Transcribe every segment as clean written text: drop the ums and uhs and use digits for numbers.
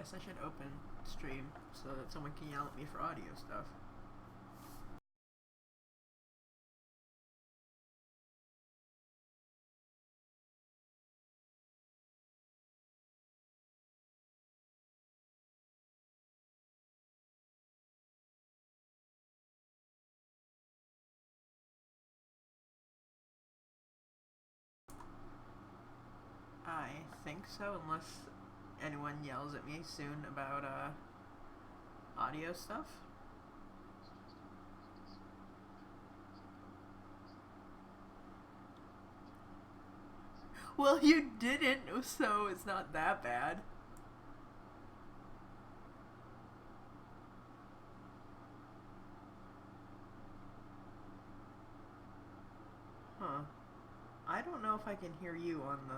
guess I should open stream so that someone can yell at me for audio stuff. I think so, unless anyone yells at me soon about audio stuff. Well, you didn't, so it's not that bad. Huh. I don't know if I can hear you on the...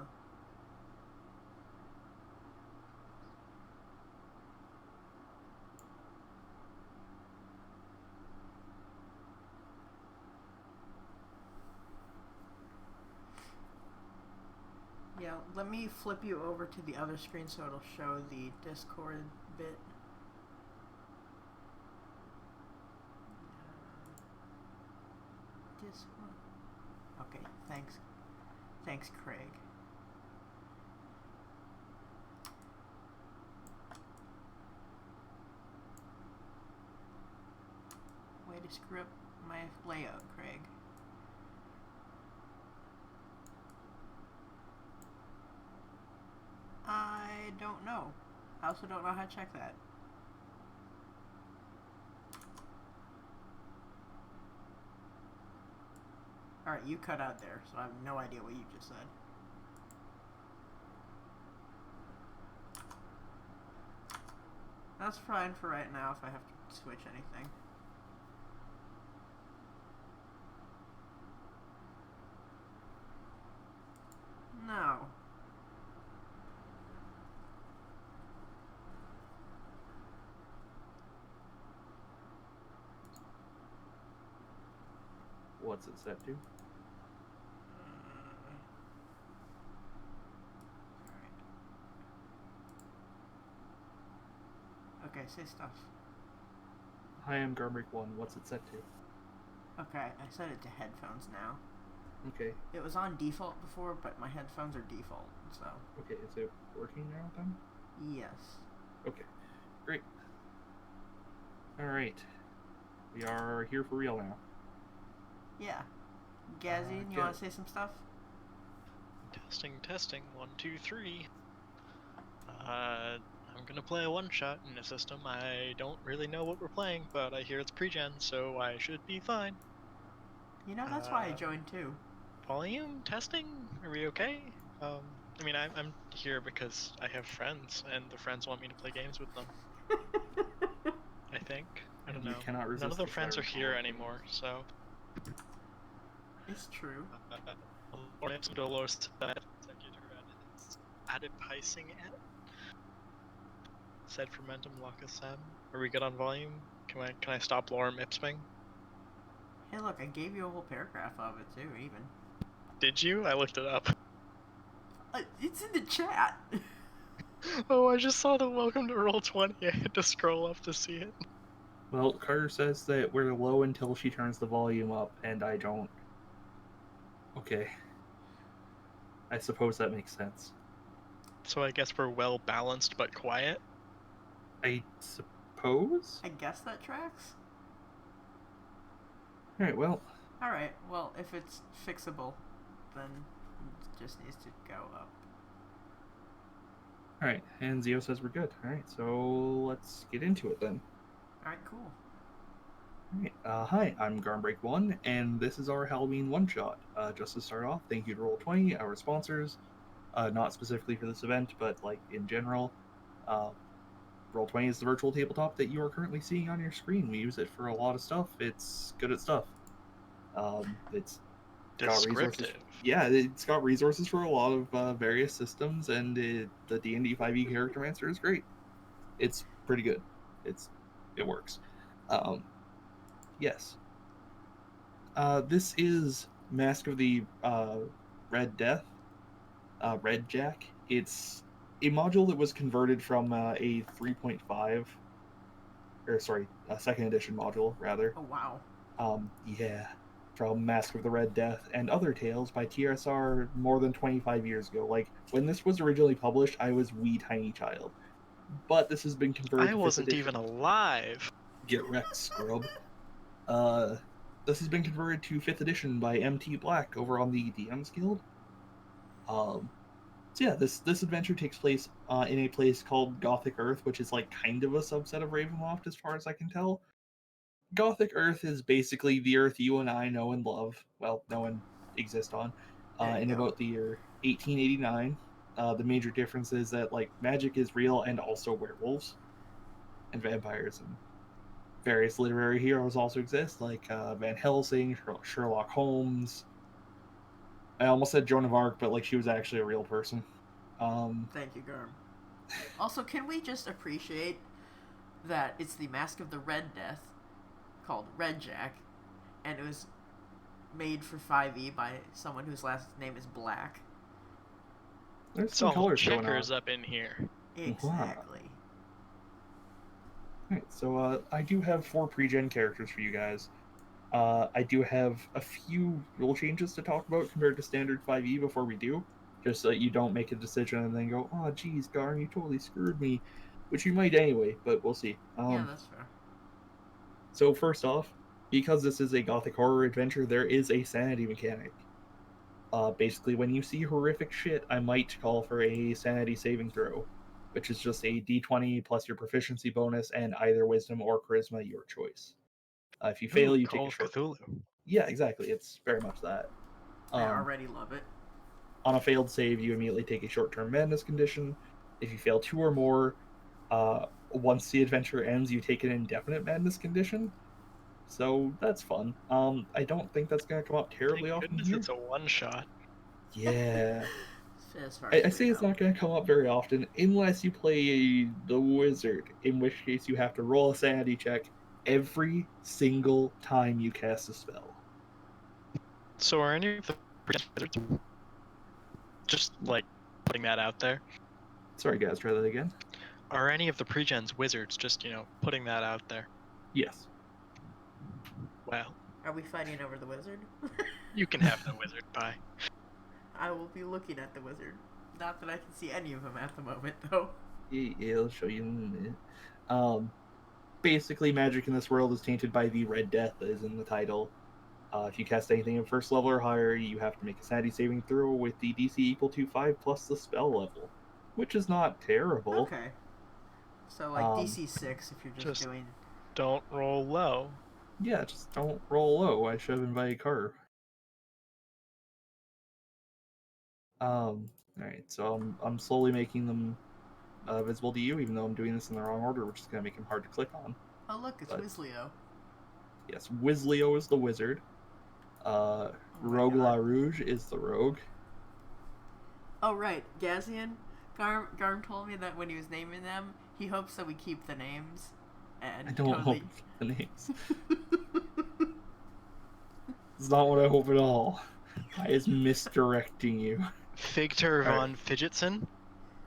Yeah, let me flip you over to the other screen so it'll show the Discord bit. This one. Okay, thanks. Thanks, Craig. Way to screw up my layout, Craig. I don't know. I also don't know how to check that. Alright, you cut out there, so I have no idea what you just said. That's fine for right now if I have to switch anything. No. What's it set to? Okay, say stuff. Hi, I'm Garmbreak1. What's it set to? Okay, I set it to headphones now. Okay. It was on default before, but my headphones are default, so... Okay, is it working now then? Yes. Okay, great. Alright. We are here for real now. Yeah. Gazzy, you want to say some stuff? Testing, 1, 2, 3. I'm gonna play a one-shot in a system. I don't really know what we're playing, but I hear it's pre-gen, so I should be fine. You know, that's why I joined too. Volume testing? Are we okay? I mean, I'm here because I have friends, and the friends want me to play games with them. I think. I don't know. None of the friends are here anymore, so... It's true. Added picing at said fermentum locusem. Are we good on volume? Can I stop lorem ipsing? Hey, look, I gave you a whole paragraph of it too, even. Did you? I looked it up. It's in the chat. Oh, I just saw the welcome to Roll20. I had to scroll up to see it. Well, Carter says that we're low until she turns the volume up, and I don't. Okay. I suppose that makes sense. So I guess we're well balanced but quiet? I suppose? I guess that tracks. Alright, well... Alright, well, if it's fixable, then it just needs to go up. Alright, and Zio says we're good. Alright, so let's get into it then. Alright, cool. Alright, hi, I'm Garmbreak1, and this is our Halloween one-shot. Just to start off, thank you to Roll20, our sponsors. Not specifically for this event, but like in general. Roll20 is the virtual tabletop that you are currently seeing on your screen. We use it for a lot of stuff. It's good at stuff. It's got resources. Yeah, it's got resources for a lot of various systems, and the D&D 5e Charactermancer is great. It's pretty good. It works. Yes. This is Mask of the Red Death. Red Jack. It's a module that was converted from a 3.5, or sorry, a second edition module rather. Oh wow. Yeah, from Mask of the Red Death and Other Tales by TSR more than 25 years ago. Like when this was originally published, I was wee tiny child, but this has been converted I to 5th wasn't edition. even alive. Get wrecked, scrub. This has been converted to 5th edition by MT Black over on the DMs Guild. So yeah, this adventure takes place in a place called Gothic Earth, which is like kind of a subset of Ravenloft as far as I can tell. Gothic Earth is basically the Earth you and I know and love. Well, know and exist on. In about the year 1889. The major difference is that like magic is real and also werewolves and vampires and various literary heroes also exist, like Van Helsing, Sherlock Holmes. I almost said Joan of Arc, but like she was actually a real person. Thank you, Garm. Also, can we just appreciate that it's the Mask of the Red Death, called Red Jack, and it was made for 5e by someone whose last name is Black. There's some colors going on. Checkers up in here. Exactly. Alright, so I do have 4 pre-gen characters for you guys. I do have a few rule changes to talk about compared to standard 5e before we do, just so that you don't make a decision and then go, oh geez, Garn, you totally screwed me, which you might anyway, but we'll see. Yeah, that's fair. So first off, because this is a gothic horror adventure, there is a sanity mechanic. Basically, when you see horrific shit, I might call for a sanity saving throw, which is just a d20 plus your proficiency bonus and either wisdom or charisma, your choice. If you fail, you take a short. Cthulhu. Yeah, exactly. It's very much that. I already love it. On a failed save, you immediately take a short-term madness condition. If you fail 2 or more, once the adventure ends, you take an indefinite madness condition. So that's fun. I don't think that's going to come up terribly often here. It's a one-shot. Yeah. As I say it's not going to come up very often unless you play the wizard, in which case you have to roll a sanity check every single time you cast a spell. So are any of the wizards just like putting that out there? Sorry guys, try that again. Are any of the pre-gens wizards just, putting that out there? Yes. Well. Are we fighting over the wizard? You can have the wizard, bye. I will be looking at the wizard. Not that I can see any of them at the moment, though. Yeah, I'll show you in a minute. Basically, magic in this world is tainted by the Red Death that is in the title. If you cast anything at first level or higher, you have to make a sanity saving throw with the DC equal to 5 plus the spell level, which is not terrible. Okay. So, like, DC 6 if you're just doing... Don't roll low. Yeah, just don't roll low. I should have invited Carter. Alright, so I'm slowly making them visible to you, even though I'm doing this in the wrong order, which is going to make them hard to click on. Oh, look, it's Wizleo. Yes, Wizleo is the wizard. Rogue La Rouge is the rogue. Oh, right. Gazian, Garm told me that when he was naming them, he hopes that we keep the names. And I don't hope the names. It's not what I hope at all. I is misdirecting you. Figter von Fidgetson.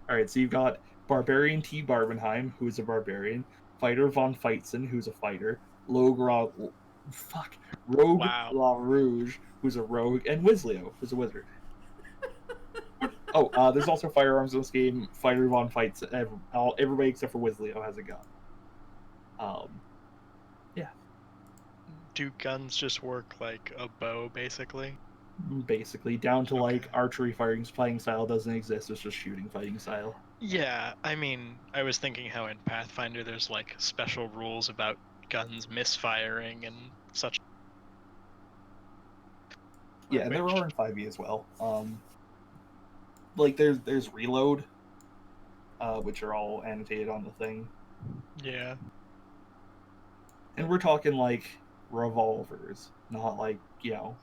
Alright, so you've got Barbarian T. Barbenheim, who's a barbarian. Fighter von Feitzen, who's a fighter. Rogue La Rouge, who's a rogue. And Wizleo, who's a wizard. There's also firearms in this game. Fighter von Feitzen. Everybody except for Wizleo has a gun. Yeah. Do guns just work like a bow, basically? Basically, down to like archery fighting style doesn't exist. It's just shooting fighting style. Yeah, I mean, I was thinking how in Pathfinder there's like special rules about guns misfiring and such. Yeah, and there are in 5e as well. Like there's reload, which are all annotated on the thing. Yeah. And we're talking like revolvers, not like you're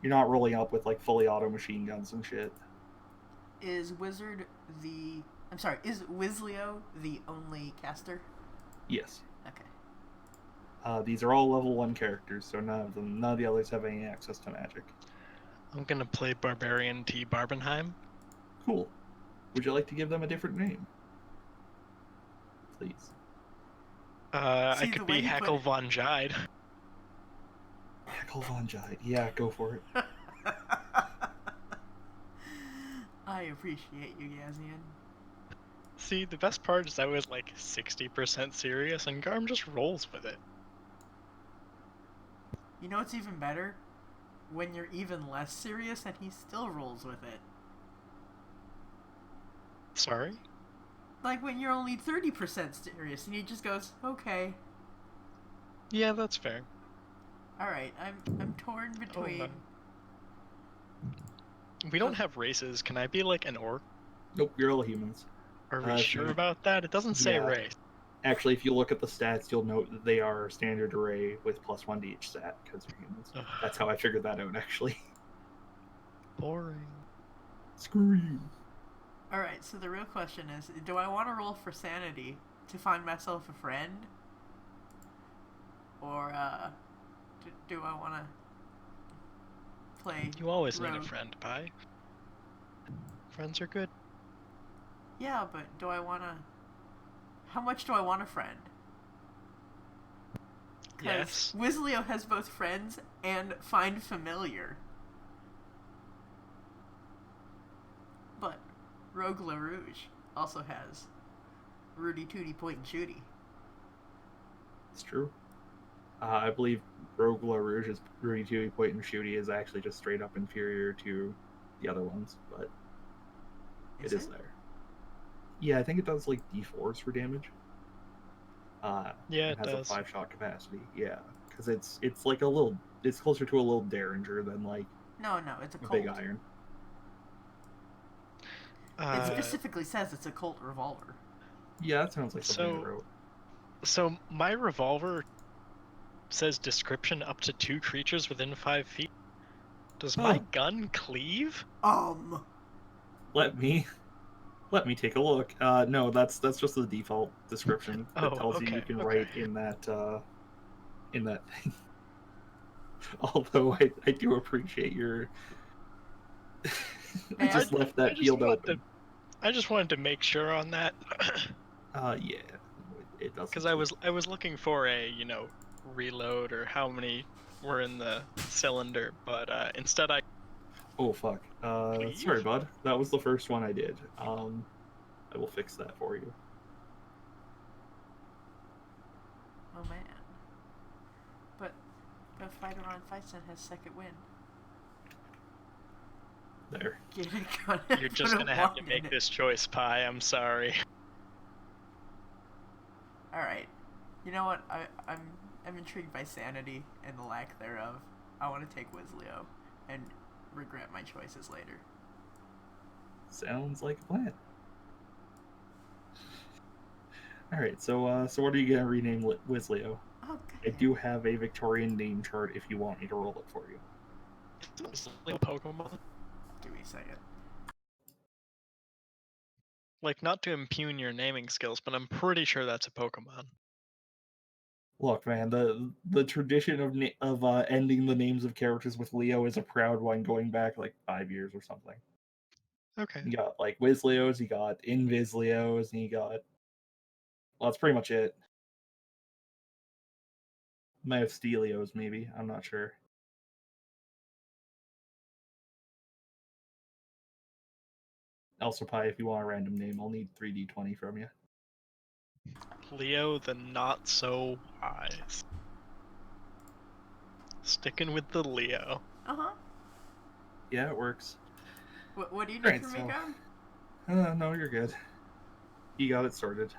not rolling up with like fully auto machine guns and shit. Is Wizleo the only caster? Yes. Okay. These are all level 1 characters, so none of the others have any access to magic. I'm gonna play Barbarian T. Barbenheim. Cool. Would you like to give them a different name? Please. I could be Hackle Von Jide. Hackle Von Jide. Yeah, go for it. I appreciate you, Yazian. See, the best part is I was like 60% serious, and Garm just rolls with it. You know what's even better? When you're even less serious and he still rolls with it. Sorry? Like when you're only 30% serious and he just goes, okay. Yeah, that's fair. Alright, I'm torn between... Oh, we don't have races. Can I be like an orc? Nope, you're all humans. Are we sure about that? It doesn't say race. Actually, if you look at the stats, you'll note that they are standard array with +1 to each stat, because they're humans. That's how I figured that out, actually. Boring. Screw you. Alright, so the real question is, do I want to roll for sanity to find myself a friend? Or, do I want to play You always rogue? need a friend, Pi. Friends are good. Yeah, but do I want to... How much do I want a friend? Yes. Wisleo has both friends and find familiar. But Rogue LaRouge also has Rudy Tooty Point and Shooty. It's true. I believe Rogue LaRouge's Rudy Tooty Point and Shooty is actually just straight up inferior to the other ones, but it is there. Yeah, I think it does like D4s for damage. Yeah, it has does. a 5-shot capacity. Yeah, because it's like a little. It's closer to a little derringer than like. No, it's a Colt. Big iron. It specifically says it's a Colt revolver. Yeah, that sounds like something I wrote. So my revolver says description up to 2 creatures within 5 feet. Does my gun cleave? Let me take a look. No, that's just the default description that tells you can write in that thing. Although I do appreciate your. I just left that field open. I just wanted to make sure on that. Yeah, it does. Because I was looking for a reload or how many were in the cylinder, but instead I. Oh fuck. Sorry, bud. That was the first one I did. I will fix that for you. Oh man. But the fighter on Fightson has second wind. There. You're just gonna have to make this choice, Pi. I'm sorry. Alright. You know what? I'm intrigued by sanity and the lack thereof. I want to take Wisleo and regret my choices later. Sounds like a plan. Alright, so what are you gonna rename Wisleo? Okay. I do have a Victorian name chart if you want me to roll it for you. Pokemon? Give me a second. Like, not to impugn your naming skills, but I'm pretty sure that's a Pokemon. Look, man, the tradition of ending the names of characters with Leo is a proud one, going back like 5 years or something. Okay. You got like Wisleos, you got Invisleos, and you got. Well, that's pretty much it. Might have Stelios, maybe. I'm not sure. Also, Pi, if you want a random name, I'll need 3d20 from you. Leo the Not So Wise. Sticking with the Leo. Uh-huh. Yeah, it works. What do you need from me, Gum? No, you're good. You got it sorted.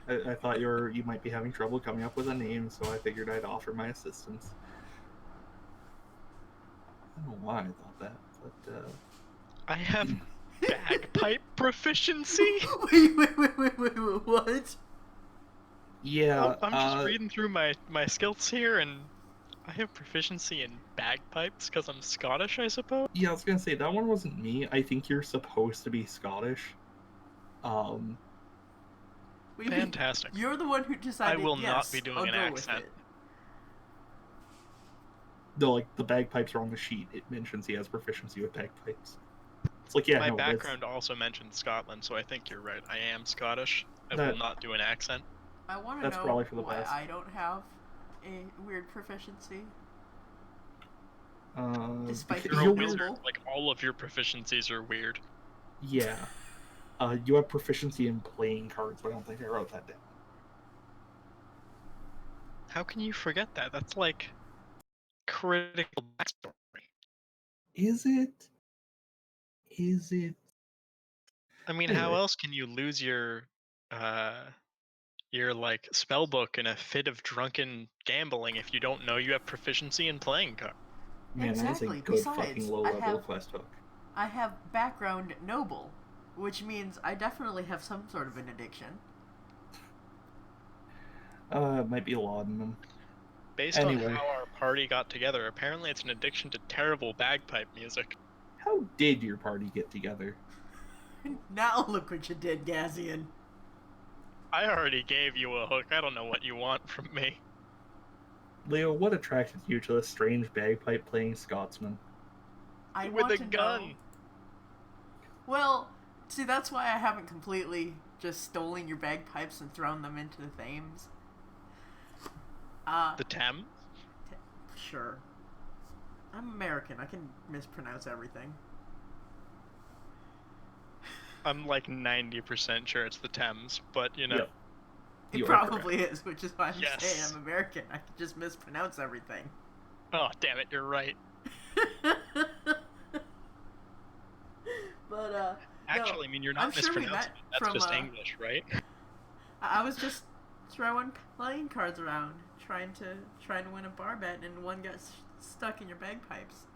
I thought you might be having trouble coming up with a name, so I figured I'd offer my assistance. I don't know why I thought that, but I have bagpipe proficiency? Wait, what? Yeah, I'm just reading through my skills here, and I have proficiency in bagpipes because I'm Scottish, I suppose? Yeah, I was gonna say, that one wasn't me. I think you're supposed to be Scottish. Fantastic. You're the one who decided, I will not be doing an accent. No, like, the bagpipes are on the sheet. It mentions he has proficiency with bagpipes. It's like, yeah, My no, background also mentioned Scotland, so I think you're right. I am Scottish. I That- will not do an accent. I want to That's know probably for the why best. I don't have a weird proficiency. Despite because You're a being wizard. noble. Like, all of your proficiencies are weird. Yeah. You have proficiency in playing cards, but I don't think I wrote that down. How can you forget that? That's like critical backstory. Is it? Is it? I mean, Anyway. how else can you lose your like spell book in a fit of drunken gambling if you don't know you have proficiency in playing cards? Man, Exactly. that is a good Besides, fucking low-level quest hook. I have background noble, which means I definitely have some sort of an addiction. It might be a lot in them. Based on how our party got together, apparently it's an addiction to terrible bagpipe music. How did your party get together? Now look what you did, Gazian. I already gave you a hook. I don't know what you want from me. Leo, what attracted you to the strange bagpipe-playing Scotsman? With a gun. Know. Well, see, that's why I haven't completely just stolen your bagpipes and thrown them into the Thames. The Thames? Sure. I'm American. I can mispronounce everything. I'm like 90% sure it's the Thames, but you know. Yep. It probably is, which is why I'm saying I'm American. I can just mispronounce everything. Oh, damn it, you're right. But, actually, no, I mean, you're not mispronouncing it. That's just English, right? I was just throwing playing cards around, trying to win a bar bet, and one got stuck in your bagpipes.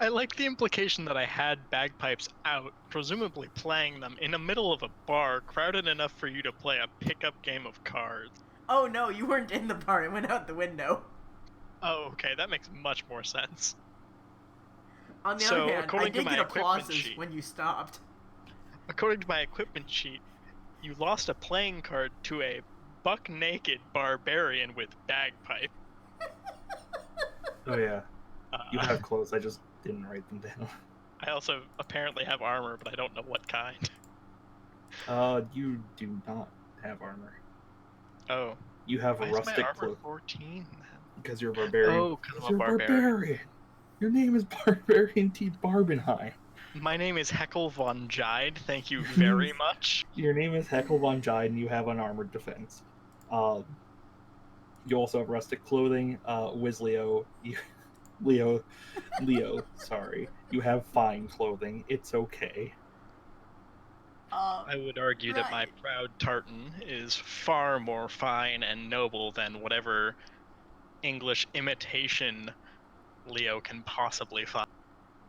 I like the implication that I had bagpipes out, presumably playing them in the middle of a bar, crowded enough for you to play a pickup game of cards. Oh no, you weren't in the bar, it went out the window. Oh, okay, that makes much more sense. On the other hand, I did get applauses when you stopped. According to my equipment sheet, you lost a playing card to a buck-naked barbarian with bagpipe. Oh yeah. You have clothes, I just didn't write them down. I also apparently have armor, but I don't know what kind. You do not have armor. Oh. You have a rustic cloak. 14 then? Because you're a barbarian. Oh, because I'm a barbarian. Your name is Barbarian T. Barbenheim. My name is Heckle von Jide, thank you very much. Your name is Heckle von Jide, and you have unarmored defense. You also have rustic clothing. Leo, sorry. You have fine clothing. It's okay. I would argue that my proud tartan is far more fine and noble than whatever English imitation Leo can possibly find.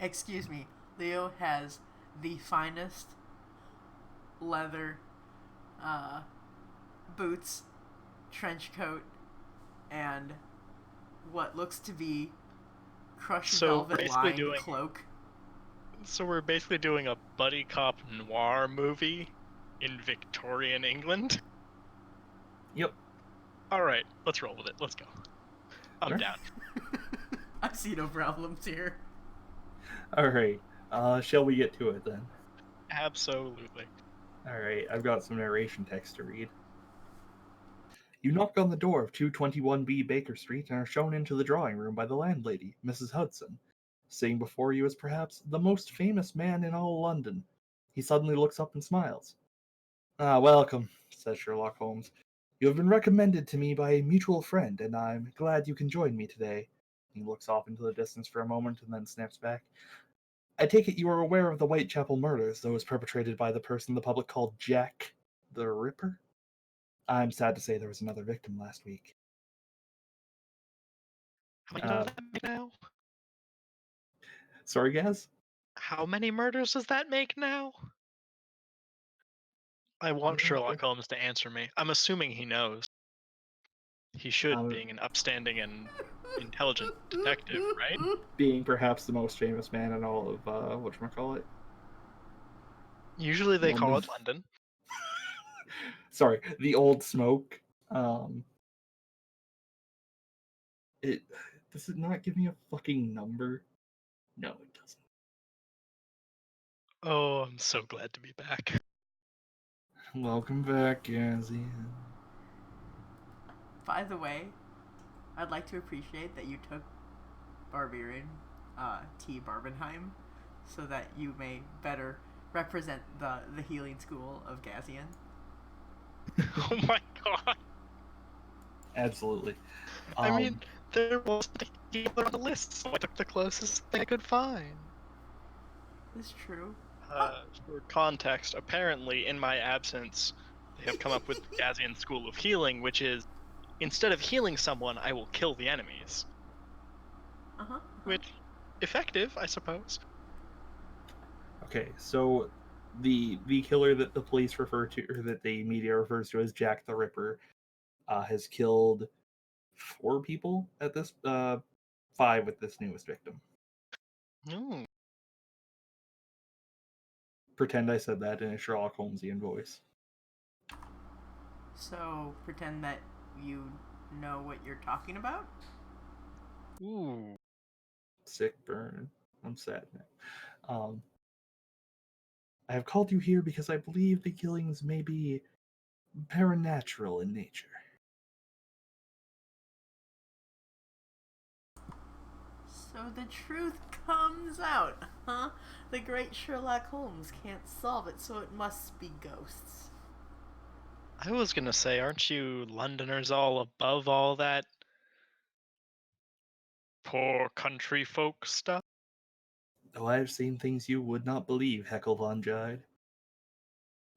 Excuse me, Leo has the finest leather boots, trench coat, and what looks to be crushed velvet lined cloak. So we're basically doing a buddy cop noir movie in Victorian England? Yep. Alright, let's roll with it. Let's go. I'm down. I see no problems here. Alright. Shall we get to it then? Absolutely. Alright, I've got some narration text to read. You knock on the door of 221B Baker Street and are shown into the drawing room by the landlady, Mrs. Hudson. Sitting before you is perhaps the most famous man in all London. He suddenly looks up and smiles. Ah, welcome, says Sherlock Holmes. You have been recommended to me by a mutual friend, and I'm glad you can join me today. He looks off into the distance for a moment and then snaps back. I take it you are aware of the Whitechapel murders, those perpetrated by the person the public called Jack the Ripper? I'm sad to say there was another victim last week. How many does that make now? Sorry, Gaz? How many murders does that make now? I want Sherlock Holmes to answer me. I'm assuming he knows. He should, being an upstanding and intelligent detective, right? Being perhaps the most famous man in all of, whatchamacallit? Usually they call it London. Sorry, the Old Smoke. Does it not give me a fucking number? No, it doesn't. Oh, I'm so glad to be back. Welcome back, Gazian. By the way, I'd like to appreciate that you took Barbarian T. Barbenheim so that you may better represent the healing school of Gazian. Oh my god. Absolutely. I mean, there wasn't a healer on the list, so I took the closest thing I could find. It's true. For context, apparently, in my absence, they have come up with the Gazian School of Healing, which is, instead of healing someone, I will kill the enemies. Which, effective, I suppose. Okay, so the killer that the police refer to, or that the media refers to as Jack the Ripper, has killed 4 people at this 5 with this newest victim. Ooh. Pretend I said that in a Sherlock Holmesian voice. So pretend that you know what you're talking about? Ooh. Sick burn. I'm sad now. I have called you here because I believe the killings may be paranatural in nature. So the truth comes out, huh? The great Sherlock Holmes can't solve it, so it must be ghosts. I was gonna say, aren't you Londoners all above all that poor country folk stuff? Oh, I have seen things you would not believe, Heckle von Jide.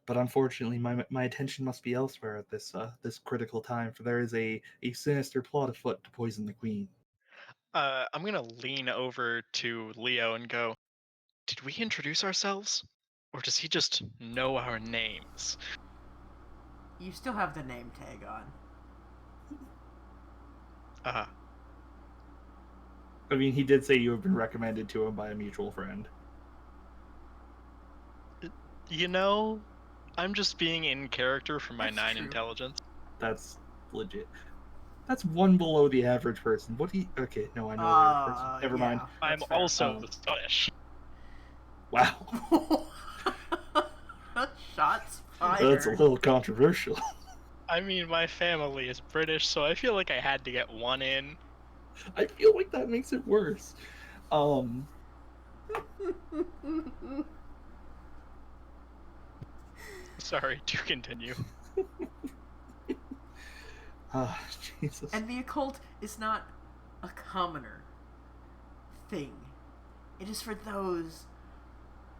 But unfortunately, my attention must be elsewhere at this critical time, for there is a sinister plot afoot to poison the Queen. I'm gonna lean over to Leo and go, did we introduce ourselves? Or does he just know our names? You still have the name tag on. I mean, he did say you have been recommended to him by a mutual friend. You know, I'm just being in character for my That's 9 true. intelligence. That's legit. That's 1 below the average person. What do you... Okay, no, I know the average person. Never mind. I'm also the Scottish. Wow. Shots fired. That's a little controversial. I mean, my family is British, so I feel like I had to get one in. I feel like that makes it worse. Sorry, to continue. Jesus. And the occult is not a commoner thing. It is for those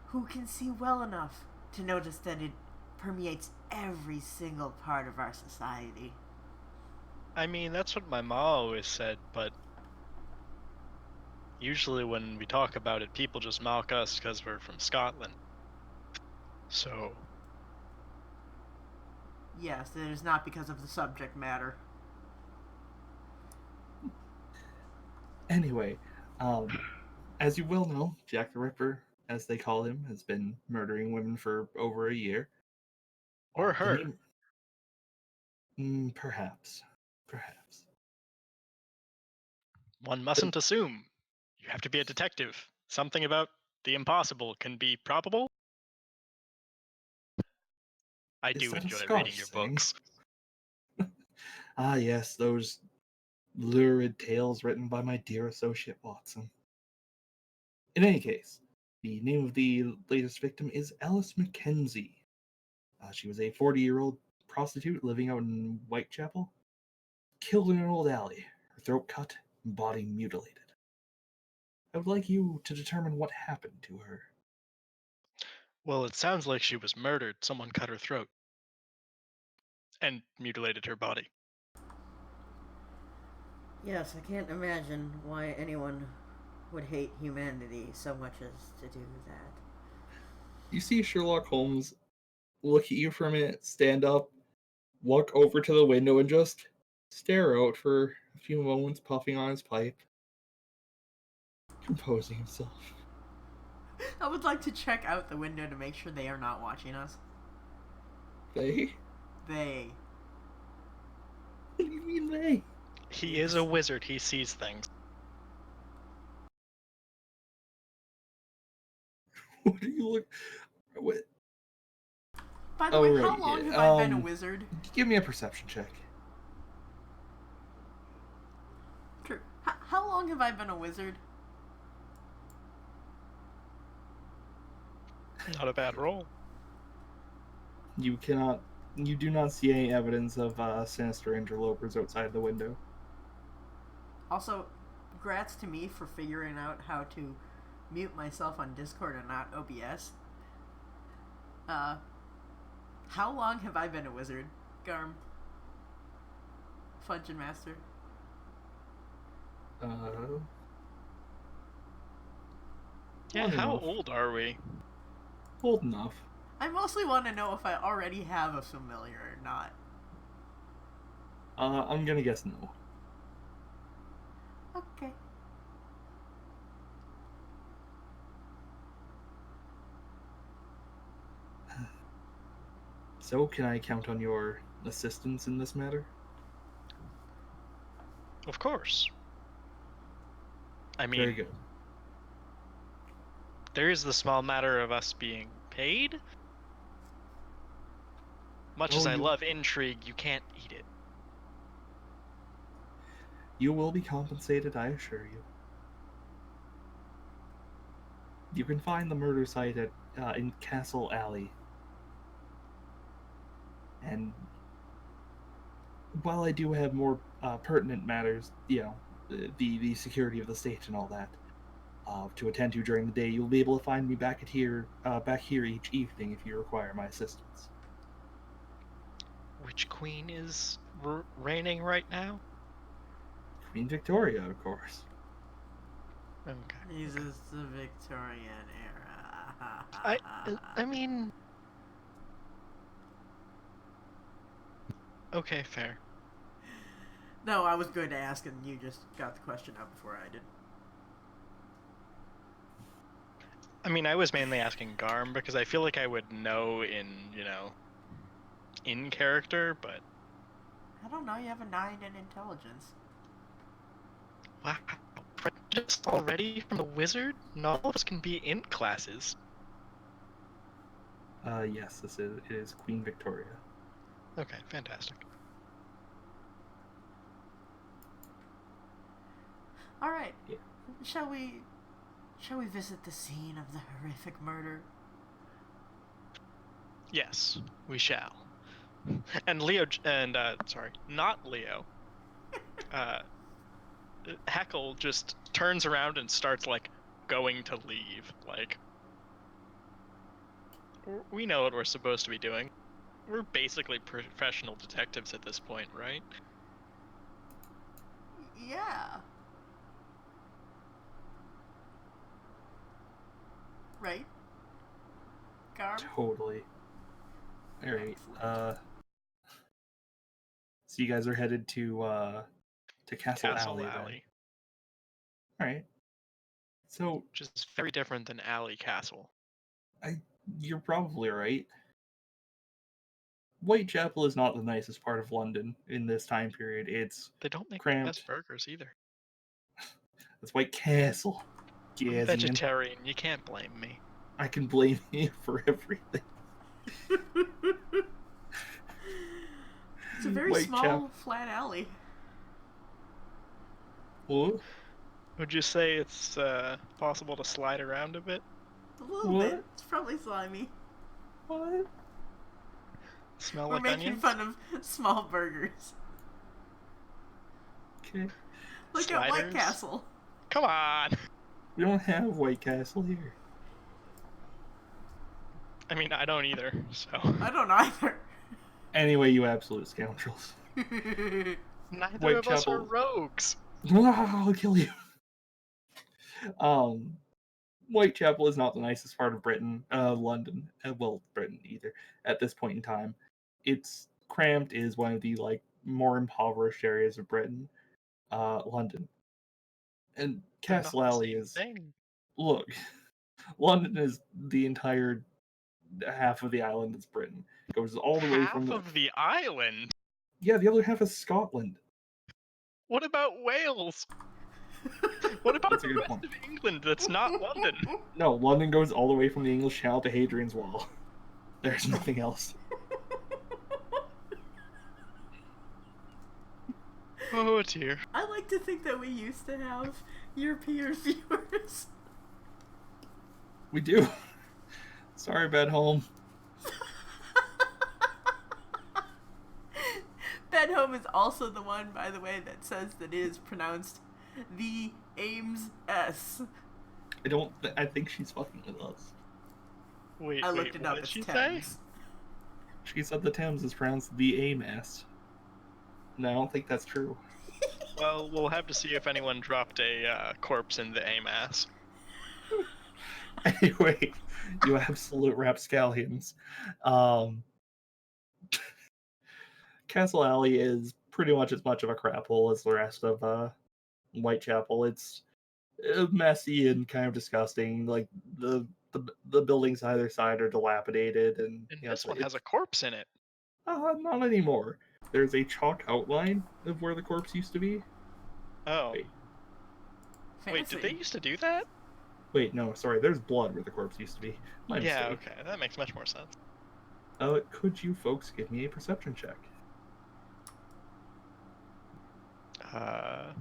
who can see well enough to notice that it permeates every single part of our society. I mean, that's what my mom always said, but usually when we talk about it, people just mock us because we're from Scotland. So... Yes, it is not because of the subject matter. Anyway, as you well know, Jack the Ripper, as they call him, has been murdering women for over a year. Or her. Perhaps. One mustn't assume. You have to be a detective. Something about the impossible can be probable. I do enjoy reading your books. Ah, yes, those lurid tales written by my dear associate Watson. In any case, the name of the latest victim is Alice Mackenzie. She was a 40-year-old prostitute living out in Whitechapel, killed in an old alley, her throat cut, and body mutilated. I would like you to determine what happened to her. Well, it sounds like she was murdered. Someone cut her throat. And mutilated her body. Yes, I can't imagine why anyone would hate humanity so much as to do that. You see Sherlock Holmes look at you for a minute, stand up, walk over to the window, and just stare out for a few moments, puffing on his pipe, composing himself. I would like to check out the window to make sure they are not watching us. They? They. What do you mean they? He is a wizard. He sees things. What do you look? What? By the way, how long have I been a wizard? Give me a perception check. Sure. How long have I been a wizard? Not a bad roll. You do not see any evidence of sinister interlopers outside the window. Also, grats to me for figuring out how to mute myself on Discord and not OBS. How long have I been a wizard, Garm? Fudge Master? Yeah, how old are we? Old enough. I mostly want to know if I already have a familiar or not. I'm gonna guess no. Okay. So, can I count on your assistance in this matter? Of course. I mean, very good. There is the small matter of us being paid. Much as I love intrigue, you can't eat it. You will be compensated, I assure you. You can find the murder site at in Castle Alley. And while I do have more pertinent matters, the security of the state and all that, to attend to during the day, you'll be able to find me back here each evening if you require my assistance. Which queen is reigning right now? Queen Victoria, of course. Okay. Jesus, the Victorian era. I mean... Okay, fair. No, I was going to ask and you just got the question out before I did. I mean, I was mainly asking Garm because I feel like I would know in character, but... I don't know, you have a 9 in intelligence. Wow. Just already from the wizard? Not all of us can be in classes. Yes, it is Queen Victoria. Okay, fantastic. Alright. Yeah. Shall we visit the scene of the horrific murder? Yes, we shall. And not Leo. Heckle just turns around and starts going to leave. We know what we're supposed to be doing. We're basically professional detectives at this point, right? Yeah. Right? Garb? Totally. Alright, so you guys are headed to Castle Alley. Alright. So... Which is very different than Alley Castle. You're probably right. Whitechapel is not the nicest part of London in this time period. They don't make cramped. The best burgers either. That's White Castle. I'm vegetarian. You can't blame me. I can blame you for everything. It's a very small, flat alley. What? Would you say it's possible to slide around a bit? A little bit. It's probably slimy. What? Smell We're like making onions? fun of small burgers. Okay. Look at White Castle. Come on! We don't have White Castle here. I mean, I don't either, so... I don't either. Anyway, you absolute scoundrels. Neither of us are rogues. I'll kill you. Whitechapel is not the nicest part of Britain, London, Britain either, at this point in time. It's cramped, is one of the, more impoverished areas of Britain, London. And Castle Alley is... Look, London is the entire half of the island that's Britain. It goes all the way from... Half of the island? Yeah, the other half is Scotland. What about Wales? What about That's a the good rest point. of England that's not London? No, London goes all the way from the English Channel to Hadrian's Wall. There's nothing else. Oh dear. I like to think that we used to have European viewers. We do. Sorry, Bedholm. Bedholm is also the one, by the way, that says that it is pronounced the Ames S. I think she's fucking with us. Wait, I looked it what up. did It's she Thames. say? She said the Thames is pronounced the Ames. No, I don't think that's true. Well, we'll have to see if anyone dropped a corpse in the AMAS. Anyway, you absolute rapscallions. Castle Alley is pretty much as much of a crap hole as the rest of Whitechapel. It's messy and kind of disgusting. Like the buildings either side are dilapidated, and And you know, this one has a corpse in it. not anymore. There's a chalk outline of where the corpse used to be. Oh. Fancy. Wait, did they used to do that? Wait, no, sorry. There's blood where the corpse used to be. My Yeah, mistake. okay, that makes much more sense. Could you folks give me a perception check? No.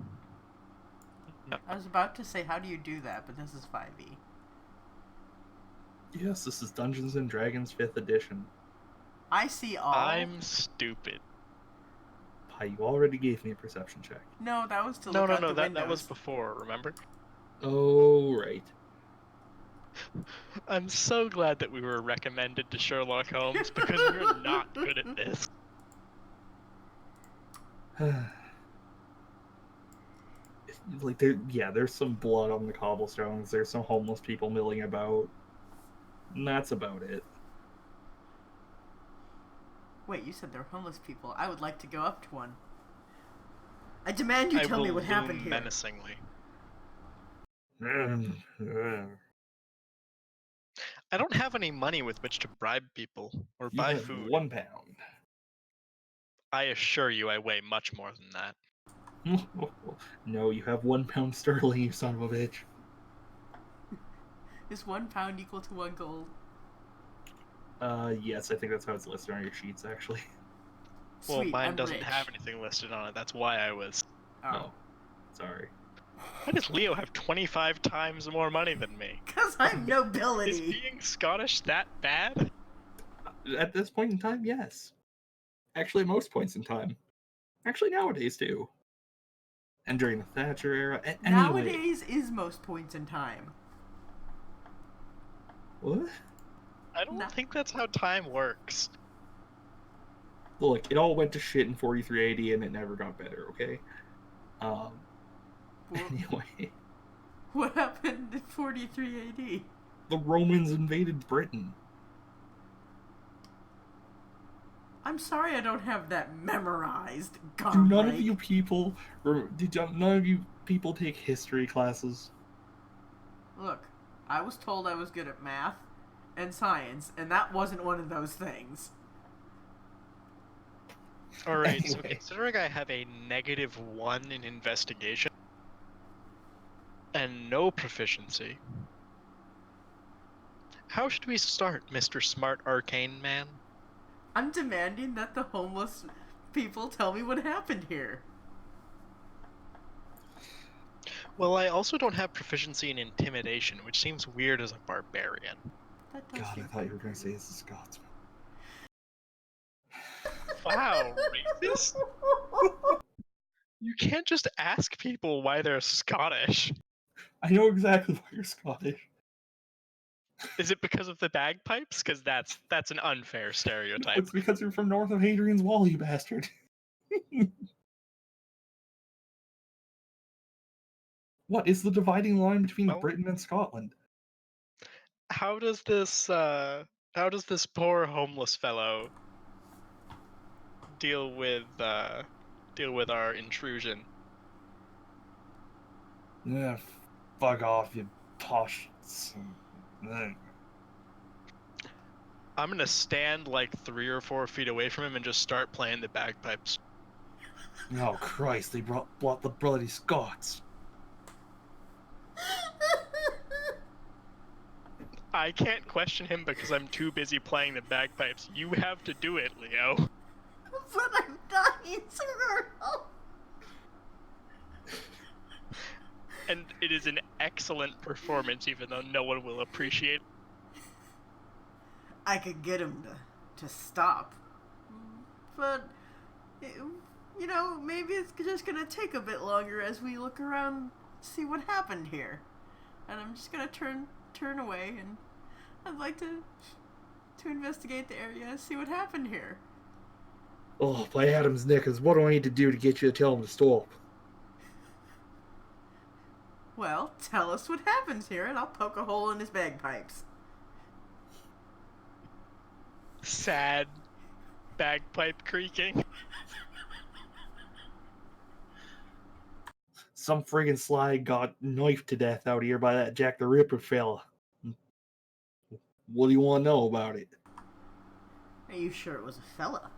I was about to say, how do you do that? But this is 5e. Yes, this is Dungeons and Dragons 5th edition. I see all. I'm stupid. Pie, you already gave me a perception check. No, that was to No, look no, out no, the windows. that was before, remember? Oh, right. I'm so glad that we were recommended to Sherlock Holmes because we're not good at this. Like there's some blood on the cobblestones. There's some homeless people milling about. And that's about it. Wait, you said there were homeless people. I would like to go up to one. I demand you tell me what happened here. Menacingly. I don't have any money with which to bribe people or You buy have food. £1. I assure you I weigh much more than that. No, you have £1 sterling, you son of a bitch. Is £1 equal to 1 gold? Yes, I think that's how it's listed on your sheets, actually. Well, Sweet, mine I'm doesn't rich. have anything listed on it. That's why I was. Oh. Sorry. Why does Leo have 25 times more money than me? Because I'm nobility. Is being Scottish that bad? At this point in time, yes. Actually, at most points in time. Actually, nowadays, too. And during the Thatcher era. Anyway. Nowadays is most points in time. What? I don't think that's how time works. Look, it all went to shit in 43 AD and it never got better, okay? Anyway. What happened in 43 AD? The Romans invaded Britain. I'm sorry I don't have that memorized. Do none of you people take history classes? Look, I was told I was good at math and science, and that wasn't one of those things. Alright, Anyway. So considering I have a -1 in investigation and no proficiency, how should we start, Mr. Smart Arcane Man? I'm demanding that the homeless people tell me what happened here. Well, I also don't have proficiency in intimidation, which seems weird as a barbarian. That does God, seem I thought you were weird. going to say it's a Scotsman. Wow, racist? You can't just ask people why they're Scottish. I know exactly why you're Scottish. Is it because of the bagpipes? Because that's an unfair stereotype. It's because you're from north of Hadrian's Wall, you bastard. What is the dividing line between Well- Britain and Scotland? How does this poor homeless fellow deal with our intrusion? Yeah, fuck off, you posh. I'm gonna stand like 3 or 4 feet away from him and just start playing the bagpipes. Oh Christ! They brought the bloody Scots. I can't question him because I'm too busy playing the bagpipes. You have to do it, Leo. But I'm dying, sir. And it is an excellent performance, even though no one will appreciate it. I could get him to stop. But, you know, maybe it's just gonna take a bit longer as we look around, see what happened here. And I'm just gonna turn away, and I'd like to investigate the area, see what happened here. Oh, by Adam's knickers, what do I need to do to get you to tell him to stop? Well, tell us what happens here, and I'll poke a hole in his bagpipes. Sad bagpipe creaking. Some friggin' slag got knifed to death out here by that Jack the Ripper fella. What do you want to know about it? Are you sure it was a fella?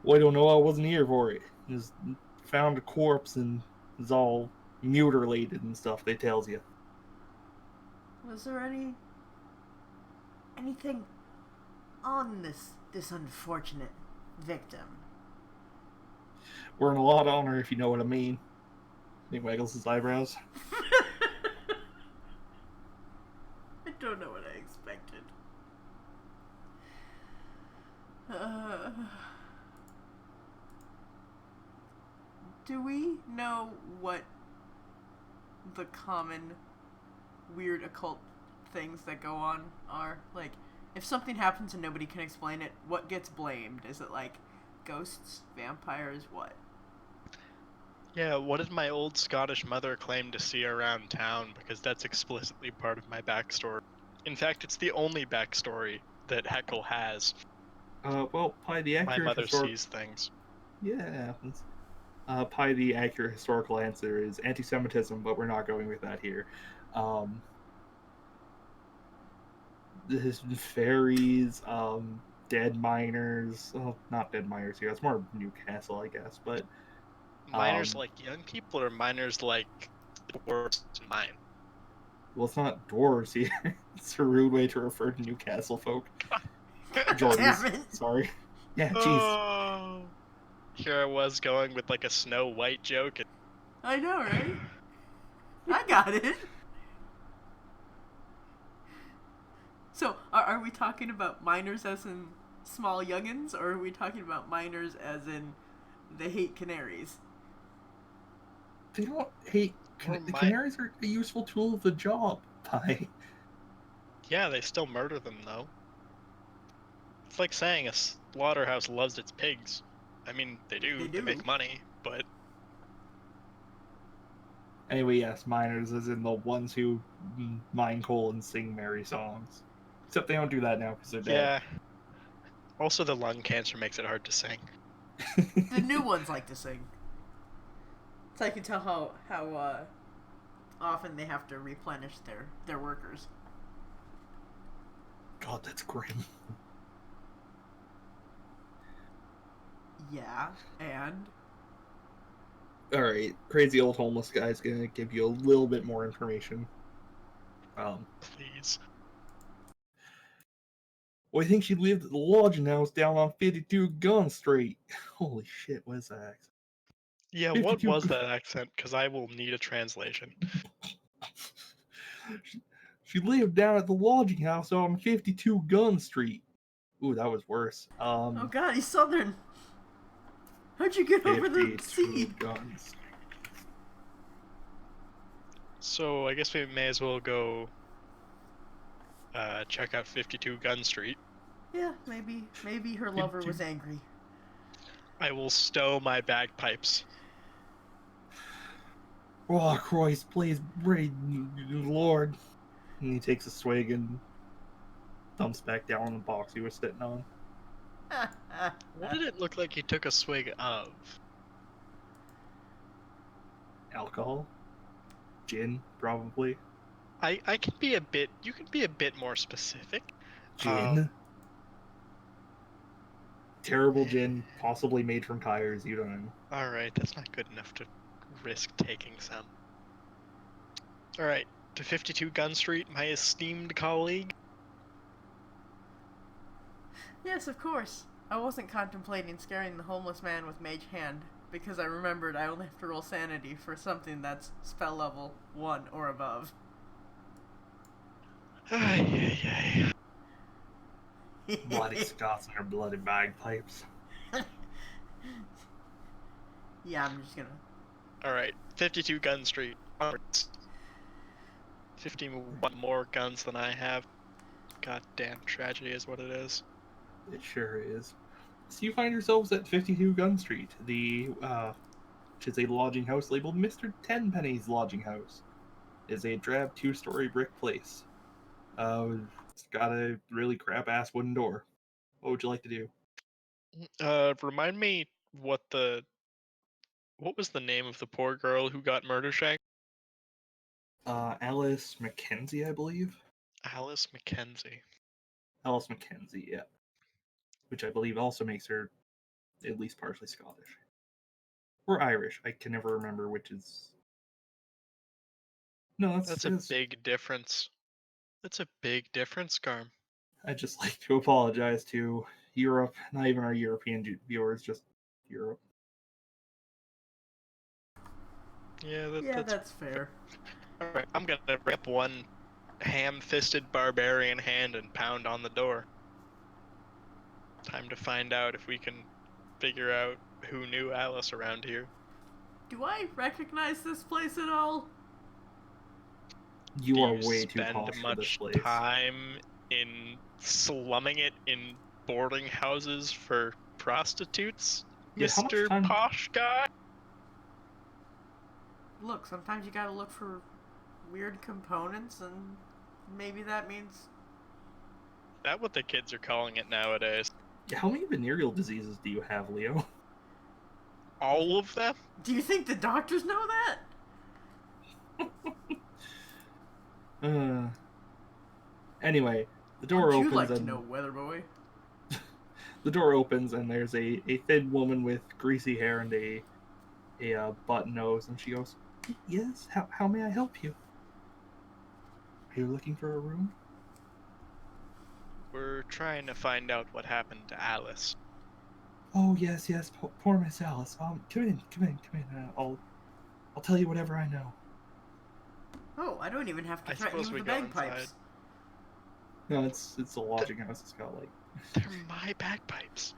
Well, I don't know. I wasn't here for it. Just found a corpse and is all mutilated and stuff, they tells you. Was there anything on this unfortunate victim? We're in a lot of honor, if you know what I mean. He waggles his eyebrows. I don't know what I expected. Do we know what the common weird occult things that go on are? Like, if something happens and nobody can explain it, what gets blamed? Is it like ghosts, vampires, what? Yeah, what did my old Scottish mother claim to see around town? Because that's explicitly part of my backstory. In fact, it's the only backstory that Heckle has. Well, Pi, the accurate My mother sees things. Yeah, it happens. Pi, the accurate historical answer is anti-Semitism, but we're not going with that here. This fairies, dead miners. Oh, not dead miners here. It's more Newcastle, I guess. But miners like young people, or miners like dwarves in mine? Well, it's not dwarves here. It's a rude way to refer to Newcastle folk. Damn it. Sorry. Yeah, jeez. Oh. Here I was going with like a Snow White joke. I know, right? I got it. So, are we talking about miners as in small youngins, or are we talking about miners as in they hate canaries? They don't hate canaries. Are a useful tool of the job, Pi. Yeah, they still murder them though. It's like saying a slaughterhouse loves its pigs. I mean, they do. They make money, but... Anyway, yes, miners as in the ones who mine coal and sing merry songs. Except they don't do that now because they're dead. Yeah. Also, the lung cancer makes it hard to sing. The new ones like to sing. So I can tell how often they have to replenish their workers. God, that's grim. Yeah, and? Alright, crazy old homeless guy's gonna give you a little bit more information. Please. Well, I think she lived at the lodging house down on 52 Gun Street. Holy shit, what is that accent? Yeah, what was that accent? Because I will need a translation. She lived down at the lodging house on 52 Gun Street. Ooh, that was worse. Oh god, he's southern. How'd you get over the sea? Guns. So I guess we may as well go check out 52 Gun Street. Yeah, maybe her lover was angry. I will stow my bagpipes. Oh, Christ, please, Lord. And he takes a swig and dumps back down on the box he was sitting on. What did it look like he took a swig of? Alcohol? Gin, probably. I can be a bit... You can be a bit more specific. Gin? Terrible gin, possibly made from tires, you don't know. Alright, that's not good enough to risk taking some. Alright, to 52 Gun Street, my esteemed colleague? Yes, of course. I wasn't contemplating scaring the homeless man with Mage Hand, because I remembered I only have to roll sanity for something that's spell level 1 or above. Bloody Scots and their bloody bagpipes. Yeah, I'm just gonna... Alright, 52 Gun Street. 51 more guns than I have. Goddamn tragedy is what it is. It sure is. So you find yourselves at 52 Gun Street, which is a lodging house labeled Mr. Tenpenny's Lodging House. It's a drab 2-story brick place. It's got a really crap-ass wooden door. What would you like to do? Remind me what was the name of the poor girl who got murder shanked? Alice Mackenzie, I believe. Alice Mackenzie. Alice Mackenzie, yeah. Which I believe also makes her at least partially Scottish. Or Irish. I can never remember which is... No, that's a big difference. That's a big difference, Garm. I'd just like to apologize to Europe, not even our European viewers, just Europe. Yeah, that's fair. Alright, I'm gonna rip one ham-fisted barbarian hand and pound on the door. Time to find out if we can figure out who knew Alice around here. Do I recognize this place at all? You are way too posh for this place. Spend much time in slumming it in boarding houses for prostitutes, yeah, Mr. Posh Guy? Look, sometimes you gotta look for weird components, and maybe that means... Is that what the kids are calling it nowadays? How many venereal diseases do you have, Leo? All of them? Do you think the doctors know that? Anyway, the door opens. Would you like to know, Weatherboy? The door opens and there's a thin woman with greasy hair and a button nose, and she goes, "Yes, how may I help you? Are you looking for a room?" We're trying to find out what happened to Alice. Oh yes, poor Miss Alice. Come in. I'll tell you whatever I know. Oh, I don't even have to threaten you with the bagpipes. Inside. No, it's a lodging house. It's got like... They're my bagpipes.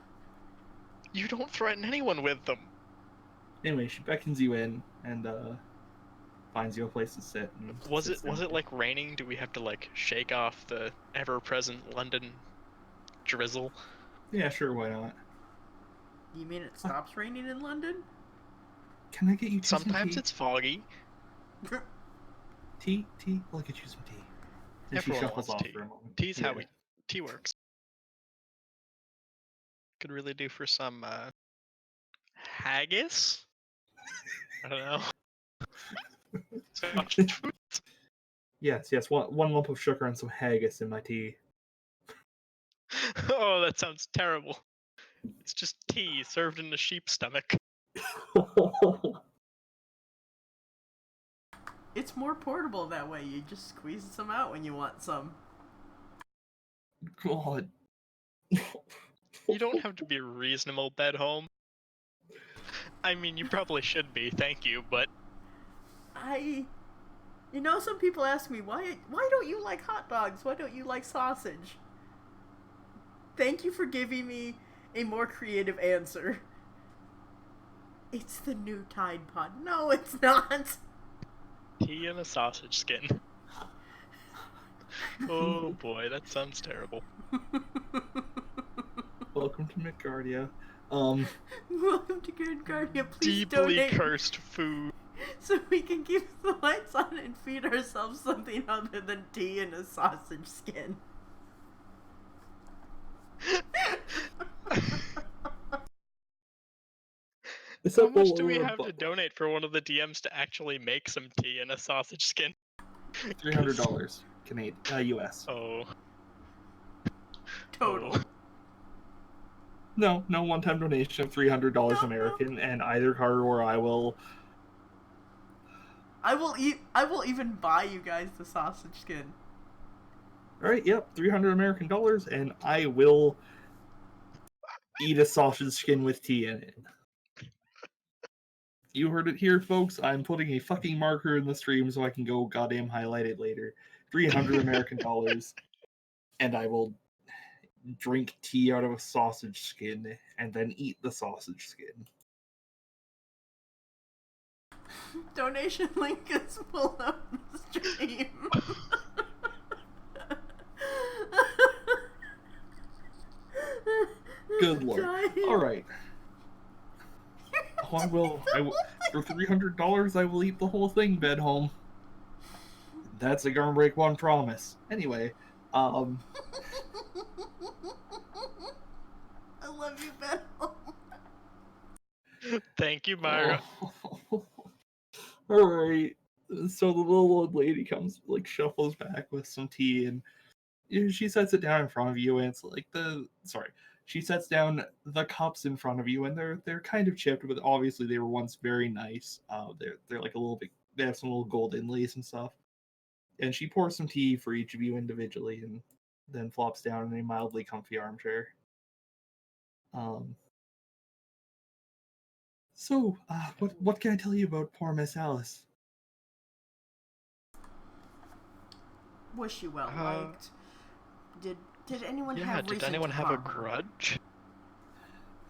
You don't threaten anyone with them. Anyway, she beckons you in and finds you a place to sit. And was it like raining? Do we have to like shake off the ever-present London drizzle? Yeah, sure, why not? You mean it stops raining in London? Can I get you some Sometimes tea? It's foggy. Tea? I'll get you some tea. And Everyone she shuffles wants off tea. for a moment. Tea's how tea works. Could really do for some haggis? I don't know. Yes, one lump of sugar and some haggis in my tea. Oh, that sounds terrible. It's just tea served in a sheep's stomach. It's more portable that way. You just squeeze some out when you want some. God. You don't have to be reasonable, Bedhome. I mean, you probably should be, thank you, but... You know, some people ask me, why don't you like hot dogs? Why don't you like sausage? Thank you for giving me a more creative answer. It's the new Tide Pod. No, it's not! Tea and a sausage skin. Oh boy, that sounds terrible. Welcome to McGardia. Welcome to Guardia. Please deeply donate cursed food. so we can keep the lights on and feed ourselves something other than tea and a sausage skin. How much do we have to donate for one of the DMs to actually make some tea and a sausage skin? $300 Canadian, US. Oh. Total. Oh. No one-time donation of $300 American, and either Carter or I will I will even buy you guys the sausage skin. All right, yep, $300 American, and I will eat a sausage skin with tea in it. You heard it here, folks. I'm putting a fucking marker in the stream so I can go goddamn highlight it later. $300 American, and I will drink tea out of a sausage skin and then eat the sausage skin. Donation link is below the stream. Good lord. All right. Oh, I will. For $300, I will eat the whole thing, Bedhome. That's a Garm Break 1 promise. Anyway, I love you, Bedhome. Thank you, Myra. Oh. All right. So the little old lady comes, shuffles back with some tea, and she sets it down in front of you, and it's she sets down the cups in front of you, and they're kind of chipped, but obviously they were once very nice. They're like a little bit. They have some little gold inlays and stuff. And she pours some tea for each of you individually, and then flops down in a mildly comfy armchair. So, what can I tell you about poor Miss Alice? Was she well liked? Did anyone have reason did anyone to have a harm her? grudge?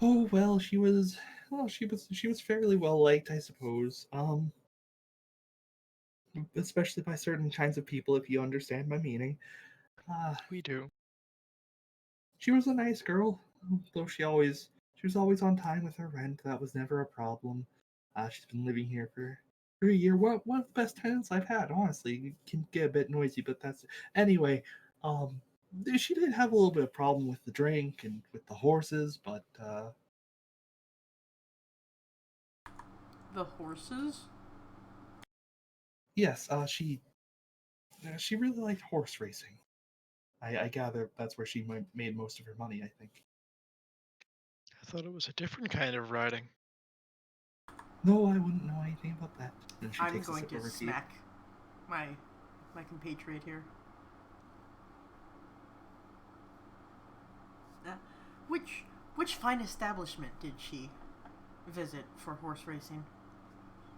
Oh well, she was fairly well liked, I suppose. Especially by certain kinds of people, if you understand my meaning. We do. She was a nice girl, though she was always on time with her rent. That was never a problem. She's been living here for a year. One of the best tenants I've had, honestly. It can get a bit noisy, but that's anyway. She did have a little bit of problem with the drink and with the horses, but The horses? yes, she really liked horse racing. I gather that's where she made most of her money, I think. I thought it was a different kind of riding. No, I wouldn't know anything about that. And she I'm takes going a sip to of her tea. smack my compatriot here. Which fine establishment did she visit for horse racing?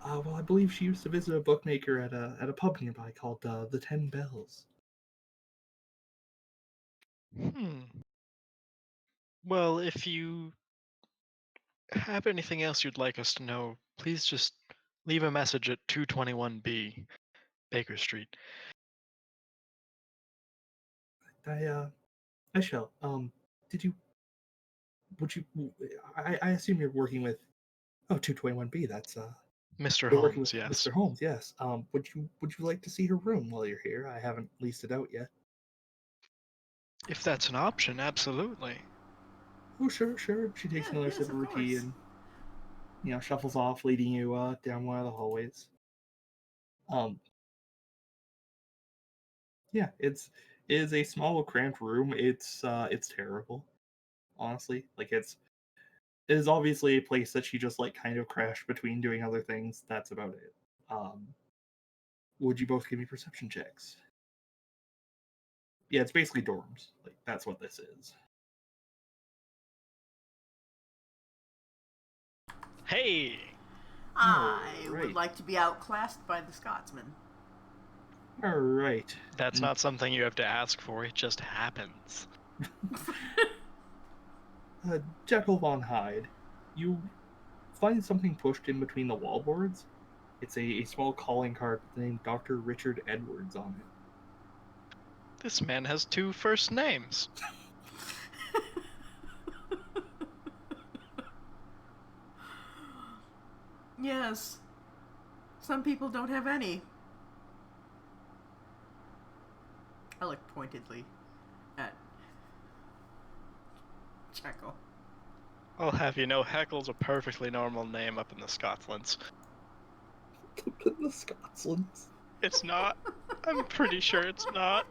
Well, I believe she used to visit a bookmaker at a pub nearby called the 10 Bells. Well, if you have anything else you'd like us to know, please just leave a message at 221B, Baker Street. I shall. I assume you're working with 221B. That's Mr. you're working Holmes, with yes. Mr. Holmes. Yes. Would you like to see her room while you're here? I haven't leased it out yet. If that's an option, absolutely. Oh, sure. She takes another sip of her tea and shuffles off, leading you down one of the hallways. Yeah, it is a small, cramped room. It's terrible, honestly. It is obviously a place that she just kind of crashed between doing other things. That's about it. Would you both give me perception checks? Yeah, it's basically dorms. That's what this is. Hey! I would like to be outclassed by the Scotsman. All right. That's not something you have to ask for. It just happens. Jekyll von Hyde, you find something pushed in between the wallboards. It's a small calling card with the name Dr. Richard Edwards on it. This man has 2 first names. Yes. Some people don't have any. I look pointedly at Jekyll. I'll have you know, Heckle's a perfectly normal name up in the Scotslands. Up in the Scotslands? It's not. I'm pretty sure it's not.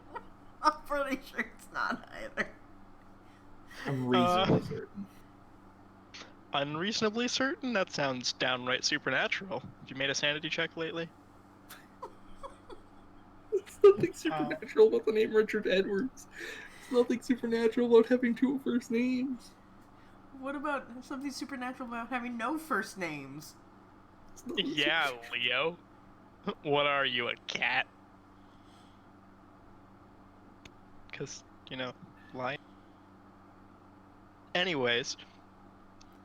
I'm pretty sure it's not either. I'm reasonably certain. Unreasonably certain? That sounds downright supernatural. Have you made a sanity check lately? There's nothing supernatural about the name Richard Edwards. There's nothing supernatural about having two first names. What about something supernatural about having no first names? Yeah, Leo. What are you, a cat? Because, lying. Anyways,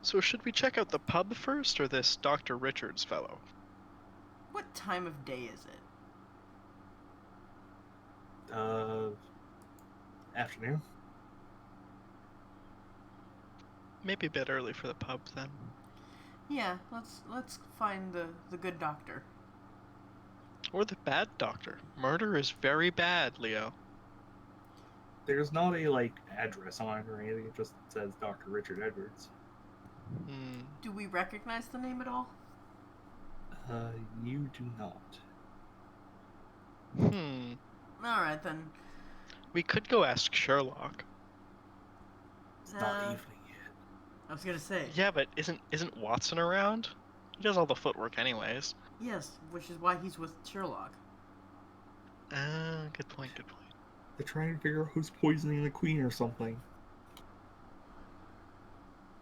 so should we check out the pub first, or this Dr. Richards fellow? What time of day is it? Afternoon. Maybe a bit early for the pub, then. Yeah, let's find the good doctor. Or the bad doctor. Murder is very bad, Leo. There's not a, address on it or anything. It just says Dr. Richard Edwards. Do we recognize the name at all? You do not. Alright, then. We could go ask Sherlock. It's not evening yet. I was gonna say. Yeah, but isn't Watson around? He does all the footwork anyways. Yes, which is why he's with Sherlock. Good point. They're trying to figure out who's poisoning the queen or something.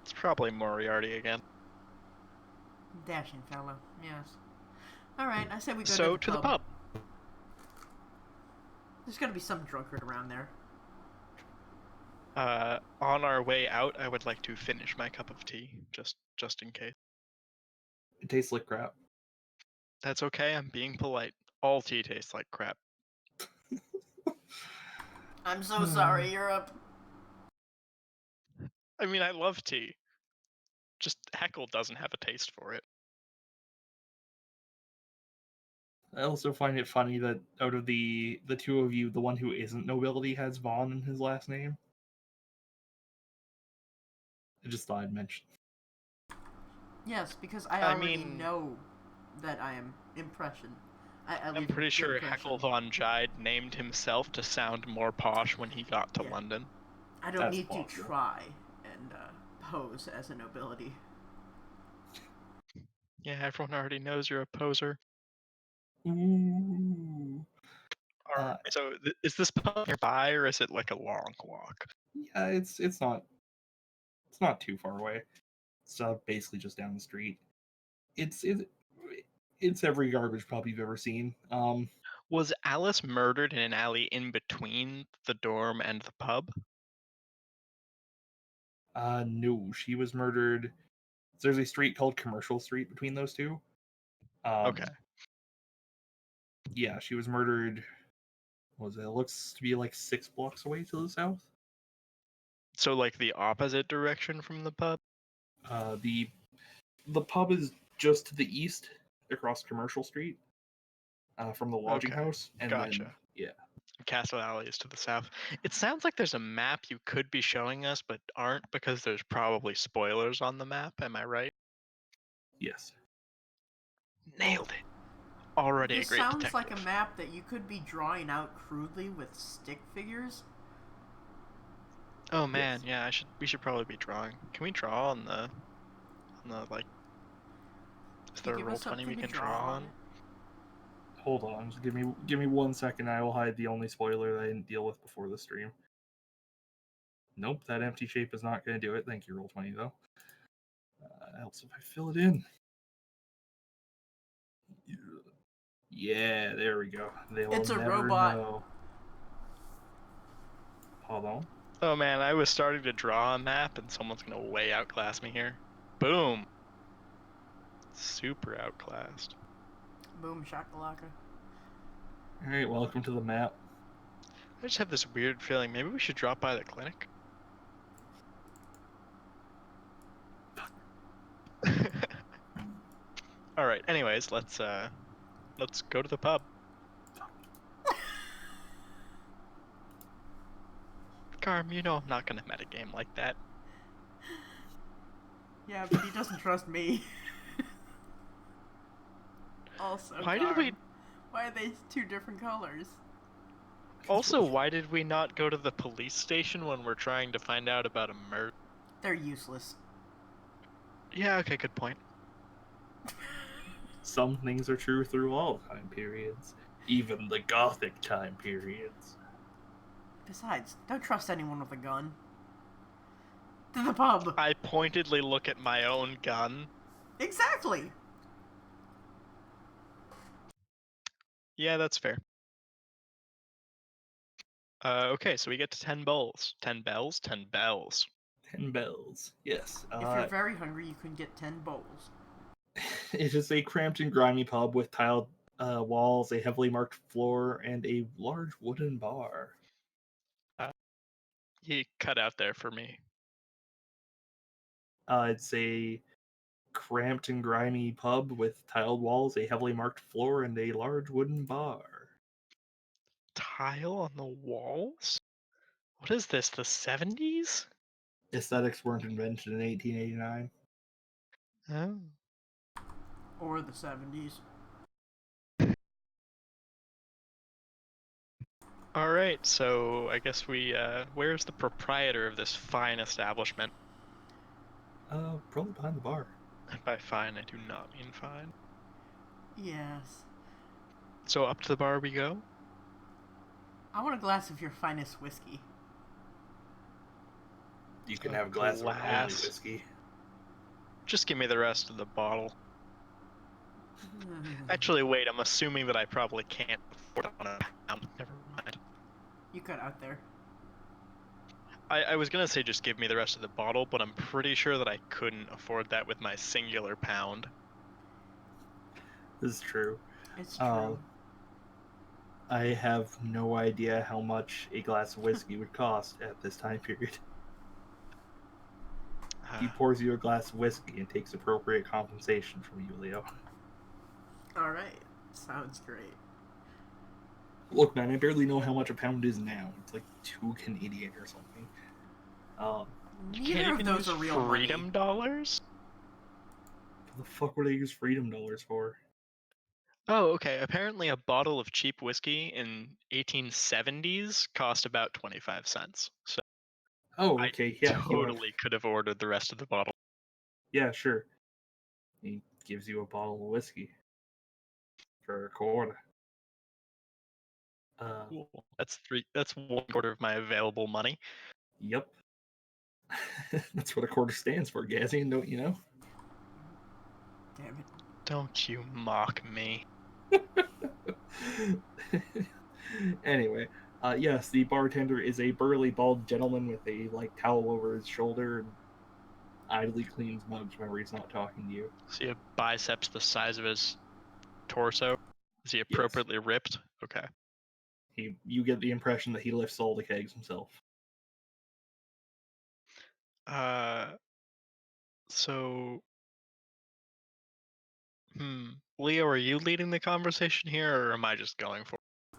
It's probably Moriarty again. Dashing fellow, yes. Alright, I say we go to the pub. There's gotta be some drunkard around there. On our way out, I would like to finish my cup of tea, just in case. It tastes like crap. That's okay, I'm being polite. All tea tastes like crap. I'm so sorry, Europe. I mean, I love tea. Just Heckle doesn't have a taste for it. I also find it funny that out of the two of you, the one who isn't nobility has Vaughn in his last name. I just thought I'd mention. Yes, because I already know that I am impression. I'm pretty sure Heckle Von Jide named himself to sound more posh when he got to London. I don't need to try and pose as a nobility. Yeah, everyone already knows you're a poser. Ooh. Alright, so is this pub nearby, or is it like a long walk? Yeah, it's not too far away. It's basically just down the street. It's every garbage pub you've ever seen. Was Alice murdered in an alley in between the dorm and the pub? No, she was murdered. There's a street called Commercial Street between those two. Okay. Yeah, she was murdered. It looks to be like 6 blocks away to the south. So like the opposite direction from the pub? The pub is just to the east across Commercial Street from the lodging house. And gotcha. Then, yeah. Castle Alley is to the south. It sounds like there's a map you could be showing us, but aren't, because there's probably spoilers on the map. Am I right? Yes. Nailed it. Already a great detective. This sounds like a map that you could be drawing out crudely with stick figures. Oh man, yeah, we should probably be drawing. Can we draw on the like? Is there a Roll20 we can draw on? Hold on, just give me 1 second. I will hide the only spoiler that I didn't deal with before the stream. Nope, that empty shape is not going to do it. Thank you, Roll20 though. Helps if I fill it in. Yeah, there we go. It's a robot. Know. Hold on. Oh man, I was starting to draw a map and someone's gonna way outclass me here. Boom. Super outclassed. Boom shakalaka. Alright, welcome to the map. I just have this weird feeling. Maybe we should drop by the clinic. Alright, anyways, let's go to the pub. Garm, you know I'm not gonna metagame like that. Yeah, but he doesn't trust me. Also, why are they two different colors? Also, why did we not go to the police station when we're trying to find out about a murder? They're useless. Yeah, okay, good point. Some things are true through all time periods. Even the Gothic time periods. Besides, don't trust anyone with a gun. To the pub. I pointedly look at my own gun. Exactly. Yeah, that's fair. Okay, so we get to 10 bowls. 10 bells? 10 bells. 10 bells, yes. If you're very hungry, you can get 10 bowls. It is a cramped and grimy pub with tiled walls, a heavily marked floor, and a large wooden bar. He cut out there for me. It's a cramped and grimy pub with tiled walls, a heavily marked floor, and a large wooden bar. Tile on the walls? What is this, the 70s? Aesthetics weren't invented in 1889. Oh. Or the 70s. Alright, so I guess we, where's the proprietor of this fine establishment? Probably behind the bar. And by fine, I do not mean fine. Yes. So up to the bar we go? I want a glass of your finest whiskey. You can have a glass of only whiskey. Just give me the rest of the bottle. Actually, wait, I'm assuming that I probably can't afford it on a pound. Never mind. You cut out there. I was gonna say just give me the rest of the bottle, but I'm pretty sure that I couldn't afford that with my singular pound. This is true. It's true. I have no idea how much a glass of whiskey would cost at this time period. He pours you a glass of whiskey and takes appropriate compensation from you, Leo. Alright. Sounds great. Look, man, I barely know how much a pound is now. It's like 2 Canadian or something. Neither of those are real freedom money. dollars? What the fuck would I use freedom dollars for? Oh, okay. Apparently a bottle of cheap whiskey in 1870s cost about 25 cents. So oh, okay, yeah. Totally could have ordered the rest of the bottle. Yeah, sure. He gives you a bottle of whiskey for a quarter. Cool. That's 1/4 of my available money. Yep. That's what a quarter stands for, Gazian, don't you know? Damn it. Don't you mock me. Anyway, yes, the bartender is a burly, bald gentleman with a towel over his shoulder and idly cleans mugs whenever he's not talking to you. Does he have biceps the size of his torso? Is he appropriately ripped? Okay. You get the impression that he lifts all the kegs himself. So Leo, are you leading the conversation here, or am I just going for it?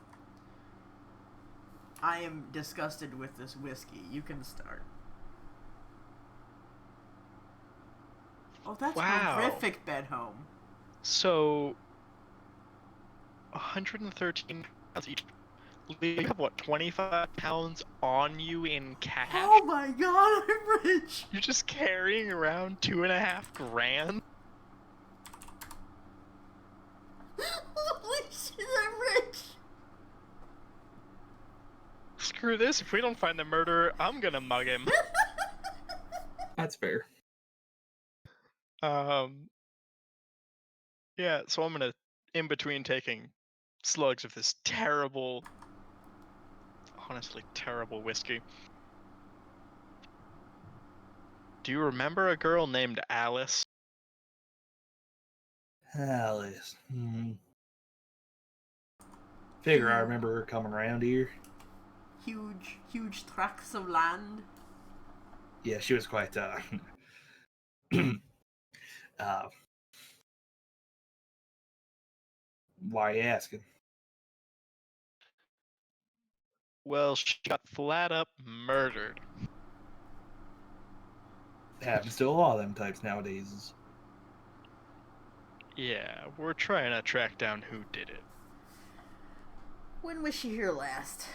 I am disgusted with this whiskey. You can start. Oh, that's horrific, Bedhome. So, 113 pounds each. Leo, you have what, 25 pounds on you in cash? Oh my god, I'm rich! You're just carrying around 2.5 grand? Holy shit, I'm rich! Screw this, if we don't find the murderer, I'm gonna mug him. That's fair. Yeah, so I'm gonna, in between taking slugs of this terrible, honestly terrible whiskey. Do you remember a girl named Alice? Alice. Figure I remember her coming around here. Huge tracts of land. Yeah, she was quite, why are you asking? Well, she got flat up murdered. Happens to a lot of them types nowadays. Yeah, we're trying to track down who did it. When was she here last?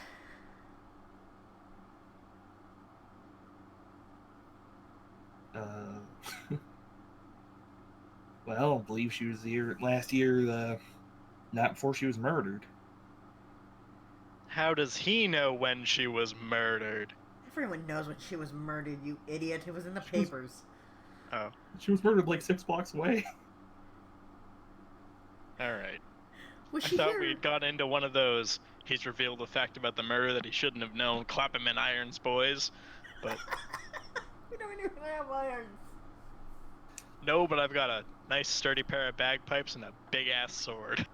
Well, I believe she was here last year, not before she was murdered. How does he know when she was murdered? Everyone knows when she was murdered, you idiot. It was in the papers. Oh. She was murdered like 6 blocks away. Alright. Was I she thought here? we'd got into one of those, he's revealed the fact about the murder that he shouldn't have known, clap him in irons, boys. But We don't even have irons. no, but I've got a nice sturdy pair of bagpipes and a big-ass sword.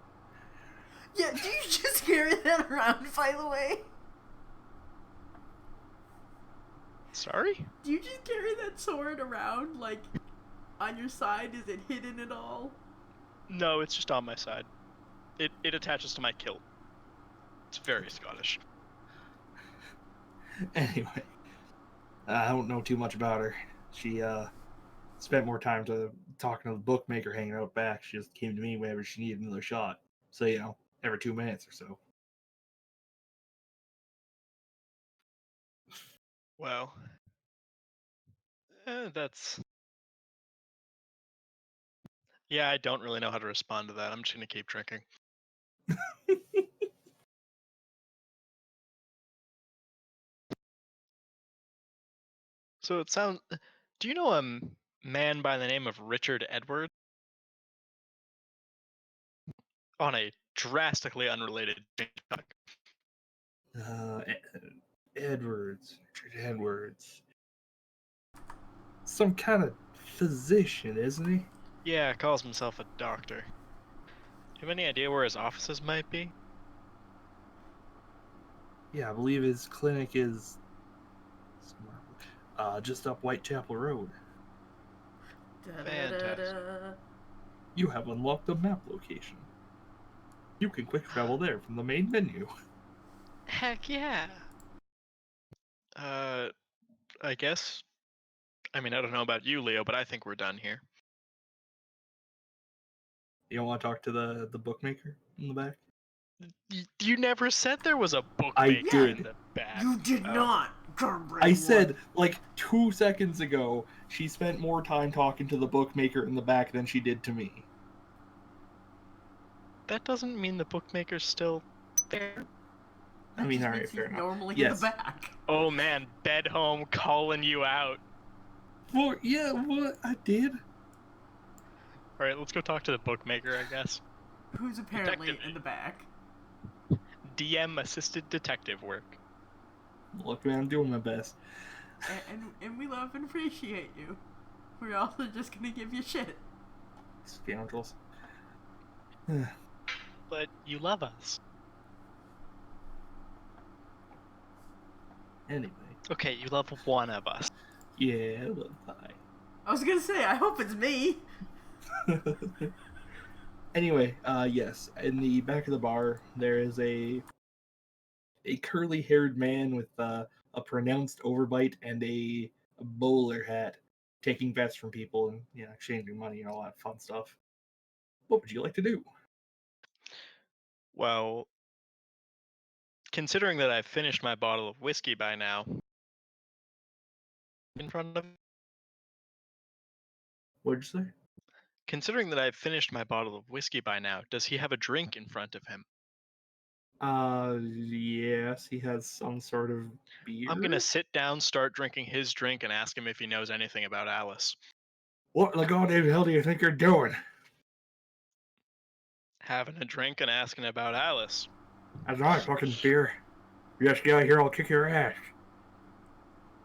Yeah, do you just carry that around, by the way? Sorry? Do you just carry that sword around, like, on your side? Is it hidden at all? No, it's just on my side. It attaches to my kilt. It's very Scottish. Anyway, I don't know too much about her. She spent more time talking to the bookmaker hanging out back. She just came to me whenever she needed another shot. So, every 2 minutes or so. Well, that's... Yeah, I don't really know how to respond to that. I'm just gonna keep drinking. So it sounds... Do you know a man by the name of Richard Edwards? On a drastically unrelated topic. Edwards. Richard Edwards. Some kind of physician, isn't he? Yeah, calls himself a doctor. Do you have any idea where his offices might be? Yeah, I believe his clinic is just up Whitechapel Road. Fantastic. You have unlocked the map location. You can quick travel there from the main menu. Heck yeah. I guess... I mean, I don't know about you, Leo, but I think we're done here. You don't want to talk to the bookmaker in the back? You never said there was a bookmaker in the back. You did not, Garmbreak. I said, like, 2 seconds ago, she spent more time talking to the bookmaker in the back than she did to me. That doesn't mean the bookmaker's still there. I mean, alright, fair enough. Normally Yes. in the back. Oh man, bed home calling you out. Well, yeah, what? I did. Alright, let's go talk to the bookmaker, I guess. Who's apparently Detective. in the back. DM assisted detective work. Look, man, I'm doing my best. And we love and appreciate you. We're also just gonna give you shit. Scoundrels. But you love us. Anyway. Okay, you love one of us. Yeah, well, bye. I was gonna say, I hope it's me. Anyway, yes, in the back of the bar, there is a curly-haired man with a pronounced overbite and a bowler hat, taking bets from people and exchanging money and all that fun stuff. What would you like to do? Well, considering that I've finished my bottle of whiskey by now, in front of... What'd you say? Considering that I've finished my bottle of whiskey by now, does he have a drink in front of him? Yes, he has some sort of beer. I'm gonna sit down, start drinking his drink, and ask him if he knows anything about Alice. What the goddamn hell do you think you're doing? Having a drink and asking about Alice. That's not fucking beer. You just get out here, I'll kick your ass.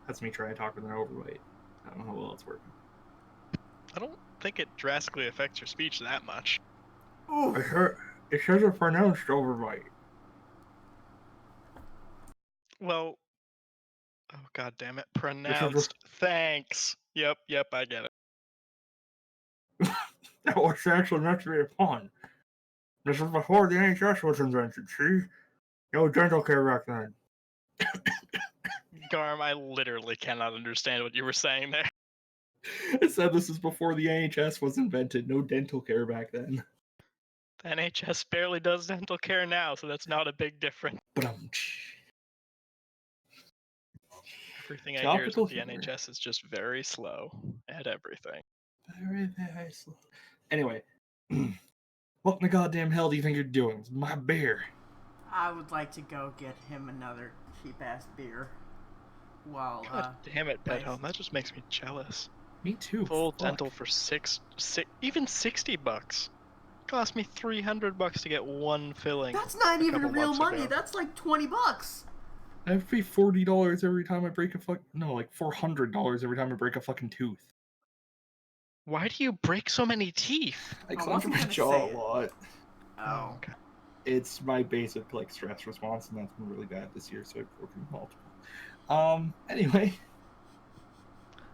That's me trying to talk with an overweight. I don't know how well it's working. I don't think it drastically affects your speech that much. It says a pronounced overbite. Well, oh god damn it, pronounced. Thanks. Yep, I get it. That was actually meant to be a pun. This was before the NHS was invented, see? No dental care back then. Garm, I literally cannot understand what you were saying there. It said this is before the NHS was invented. No dental care back then. The NHS barely does dental care now, so that's not a big difference. Everything I hear is that the NHS is just very slow at everything. Very, very slow. Anyway, what in the goddamn hell do you think you're doing? It's my beer. I would like to go get him another cheap-ass beer. While, God damn it, Bedhome. That just makes me jealous. Me too. Full Fuck. dental for even $60. Cost me $300 to get one filling. That's not even real money. That's like $20. I have to pay $40 every time I break like $400 every time I break a fucking tooth. Why do you break so many teeth? I clench my jaw a lot. Oh. Okay. It's my basic like stress response, and that's been really bad this year, so I've broken multiple. Anyway.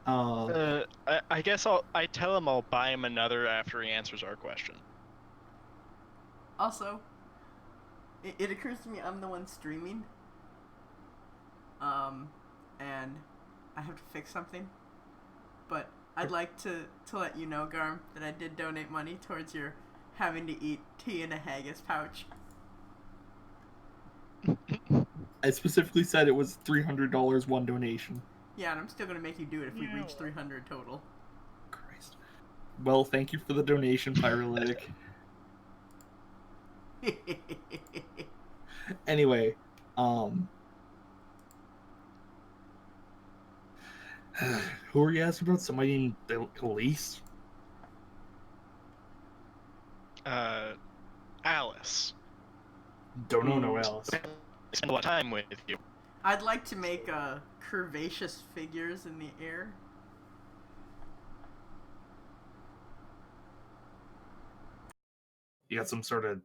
I guess I tell him I'll buy him another after he answers our question. Also, it occurs to me I'm the one streaming. And I have to fix something. But I'd like to let you know, Garm, that I did donate money towards your having to eat tea in a haggis pouch. I specifically said it was $300 one donation. Yeah, and I'm still going to make you do it if we reach 300 total. Christ. Well, thank you for the donation, Pyrolytic. Anyway, who are you asking about? Somebody in the police? Alice. Don't know no Alice. Spend a lot of time with you. I'd like to make curvaceous figures in the air. You got some sort of...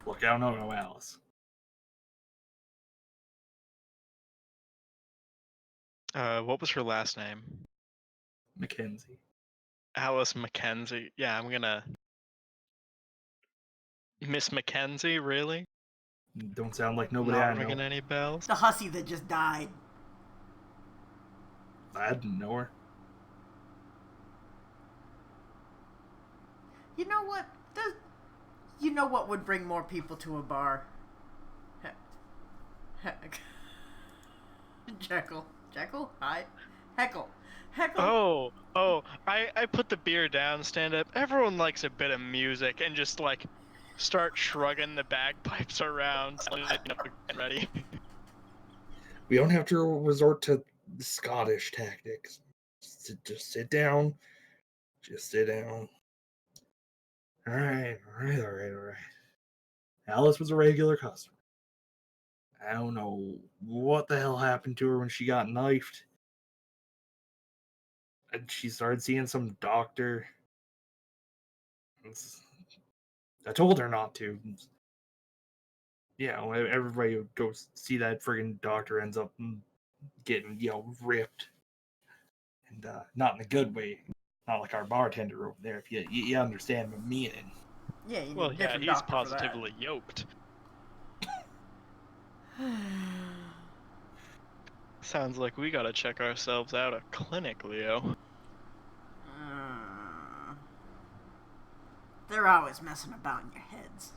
Look, I don't know no Alice. What was her last name? Mackenzie. Alice Mackenzie. Yeah, I'm gonna... Miss Mackenzie, really? Don't sound like nobody Not I know. ringing any bells? The hussy that just died. I didn't know her. You know what? You know what would bring more people to a bar? Jekyll. Hi. Heckle. I put the beer down, stand up. Everyone likes a bit of music and just like start shrugging the bagpipes around. Get ready. We don't have to resort to Scottish tactics. Just sit down. Just sit down. All right. Alice was a regular customer. I don't know what the hell happened to her when she got knifed. And she started seeing some doctor. I told her not to. Yeah, everybody who goes see that friggin' doctor ends up getting, ripped. And not in a good way. Not like our bartender over there, if you understand what I mean. Yeah, you need Well, a different he's doctor positively yoked. Sounds like we gotta check ourselves out at clinic, Leo. They're always messing about in your heads.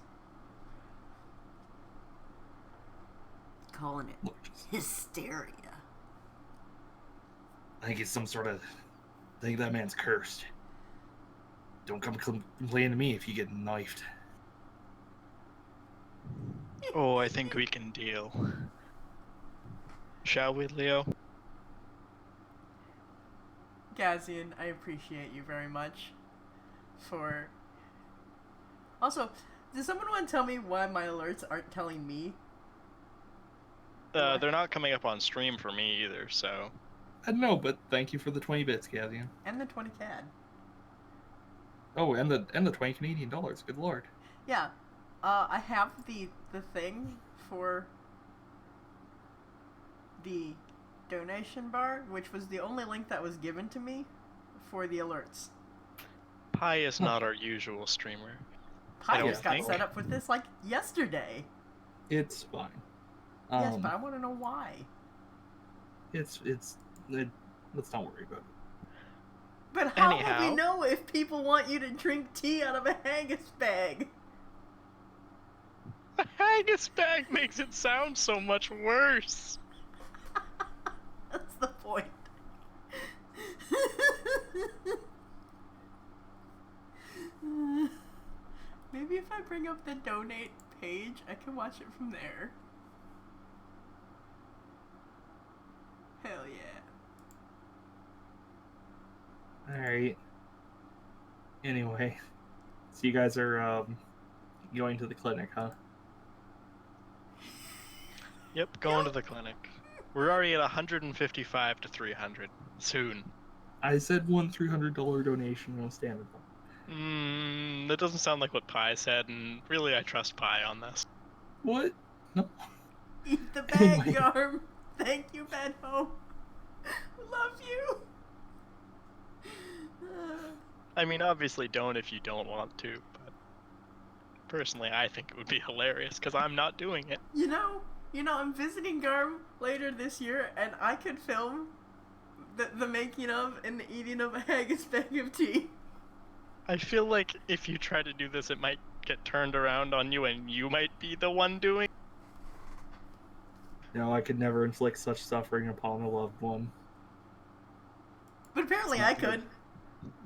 Calling it hysteria. I think it's some sort of... I think that man's cursed. Don't come complain to me if you get knifed. Oh, I think we can deal. Shall we, Leo? Gazian, I appreciate you very much for... Also, does someone want to tell me why my alerts aren't telling me? They're not coming up on stream for me either, so... I don't know, but thank you for the 20 bits, Gazian. And the 20 CAD. Oh, and the 20 Canadian dollars. Good lord. Yeah. I have the thing for the donation bar, which was the only link that was given to me for the alerts. Pi is not our usual streamer. Pi just got set up with this like yesterday. It's fine. Yes, but I want to know why. Let's not worry about it. But how will we know if people want you to drink tea out of a haggis bag? A haggis bag makes it sound so much worse. That's the point. Maybe if I bring up the donate page, I can watch it from there. Hell yeah. Alright. Anyway, so you guys are going to the clinic, huh? Yep, going to the clinic. We're already at 155 to 300. Soon. I said one $300 donation on standard one. That doesn't sound like what Pi said, and really I trust Pi on this. What? No. Eat the bag, Garm. Thank you, Benho. Love you. I mean, obviously don't if you don't want to, but personally I think it would be hilarious because I'm not doing it. You know, I'm visiting Garm later this year, and I could film the making of and the eating of a haggis bag of tea. I feel like if you try to do this, it might get turned around on you, and you might be the one doing. No, I could never inflict such suffering upon a loved one. But apparently I could.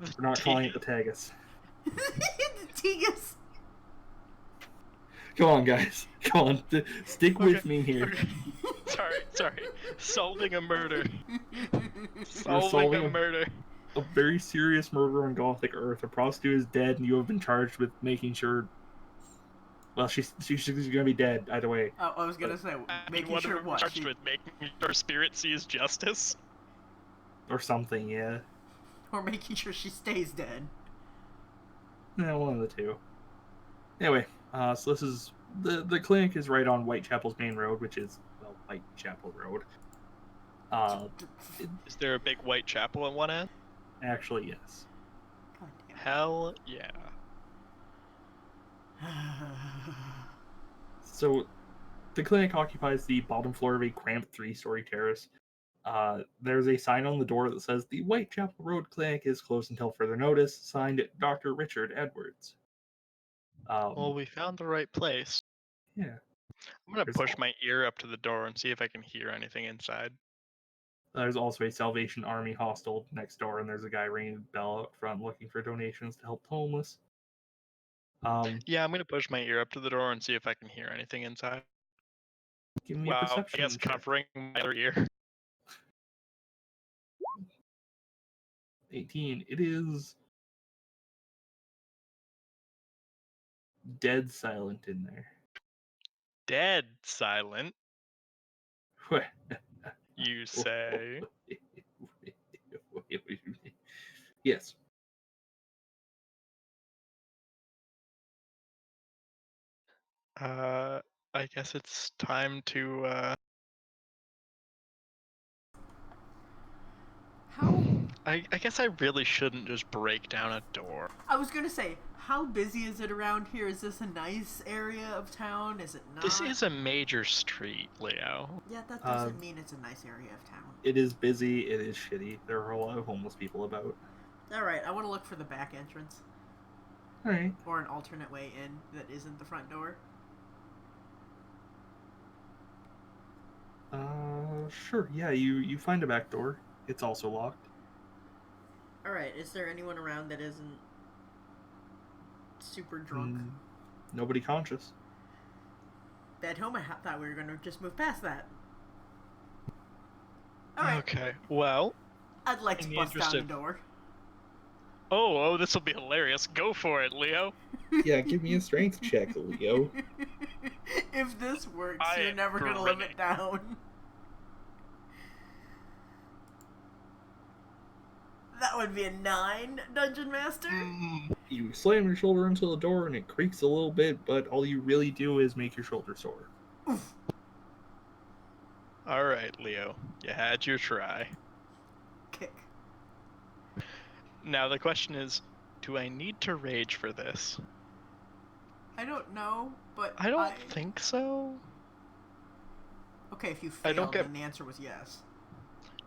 We're not calling it the Tagus. The Tegus. Come on, guys. Come on. Stick with me here. Okay. Sorry. Solving a murder. Solving a murder. A very serious murder on Gothic Earth. A prostitute is dead, and you have been charged with making sure... Well, she's gonna be dead, either way. Oh, I was gonna say, making sure what? Charged with making her spirit sees justice? Or something, yeah. Or making sure she stays dead. Yeah, one of the two. Anyway, so this is... The clinic is right on Whitechapel's main road, which is, well, Whitechapel Road. Is there a big Whitechapel at one end? Actually, yes. God damn. Hell yeah. So, the clinic occupies the bottom floor of a cramped 3-story terrace. There's a sign on the door that says, "The Whitechapel Road Clinic is closed until further notice," signed Dr. Richard Edwards. Well, we found the right place. Yeah. I'm gonna push my ear up to the door and see if I can hear anything inside. There's also a Salvation Army hostel next door, and there's a guy ringing the bell out front looking for donations to help the homeless. Yeah, I'm gonna push my ear up to the door and see if I can hear anything inside. Give me a perception I guess check. covering my other ear. 18. It is dead silent in there. Dead silent, you say? Yes. I guess it's time to, How? I guess I really shouldn't just break down a door. I was gonna say, how busy is it around here? Is this a nice area of town? Is it not? This is a major street, Leo. Yeah, that doesn't mean it's a nice area of town. It is busy. It is shitty. There are a lot of homeless people about. Alright, I want to look for the back entrance. Alright. Or an alternate way in that isn't the front door. Sure. Yeah, you find a back door. It's also locked. Alright, is there anyone around that isn't super drunk? Nobody conscious. At home, I thought we were going to just move past that. Alright. Okay, well... I'd like to bust down the door. Oh, this will be hilarious. Go for it, Leo. Yeah, give me a strength check, Leo. If this works, you're never going to live it down. That would be a 9, Dungeon Master. You slam your shoulder into the door and it creaks a little bit, but all you really do is make your shoulder sore. Oof. Alright, Leo. You had your try. Kick. Now the question is, do I need to rage for this? I don't know, but I don't think so. Okay, if you fail, then the answer was yes.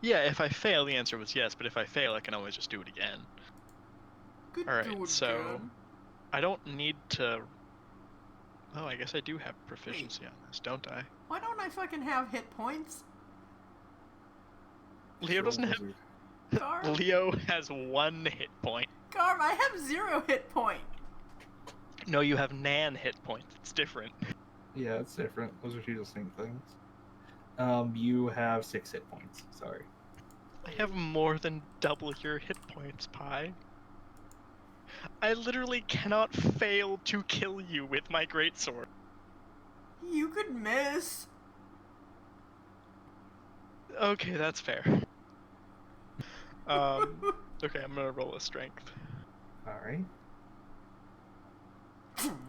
Yeah, if I fail, the answer was yes, but if I fail, I can always just do it again. Alright, so... I don't need to... Oh, I guess I do have proficiency on this, don't I? Why don't I fucking have hit points? Leo doesn't have... Garb? Leo has 1 hit point. Garb, I have 0 hit point. No, you have nan hit points. It's different. Yeah, it's different. Those are two distinct things. You have 6 hit points. Sorry. I have more than double your hit points, Pi. I literally cannot fail to kill you with my greatsword. You could miss. Okay, that's fair. Okay, I'm gonna roll a strength. Alright.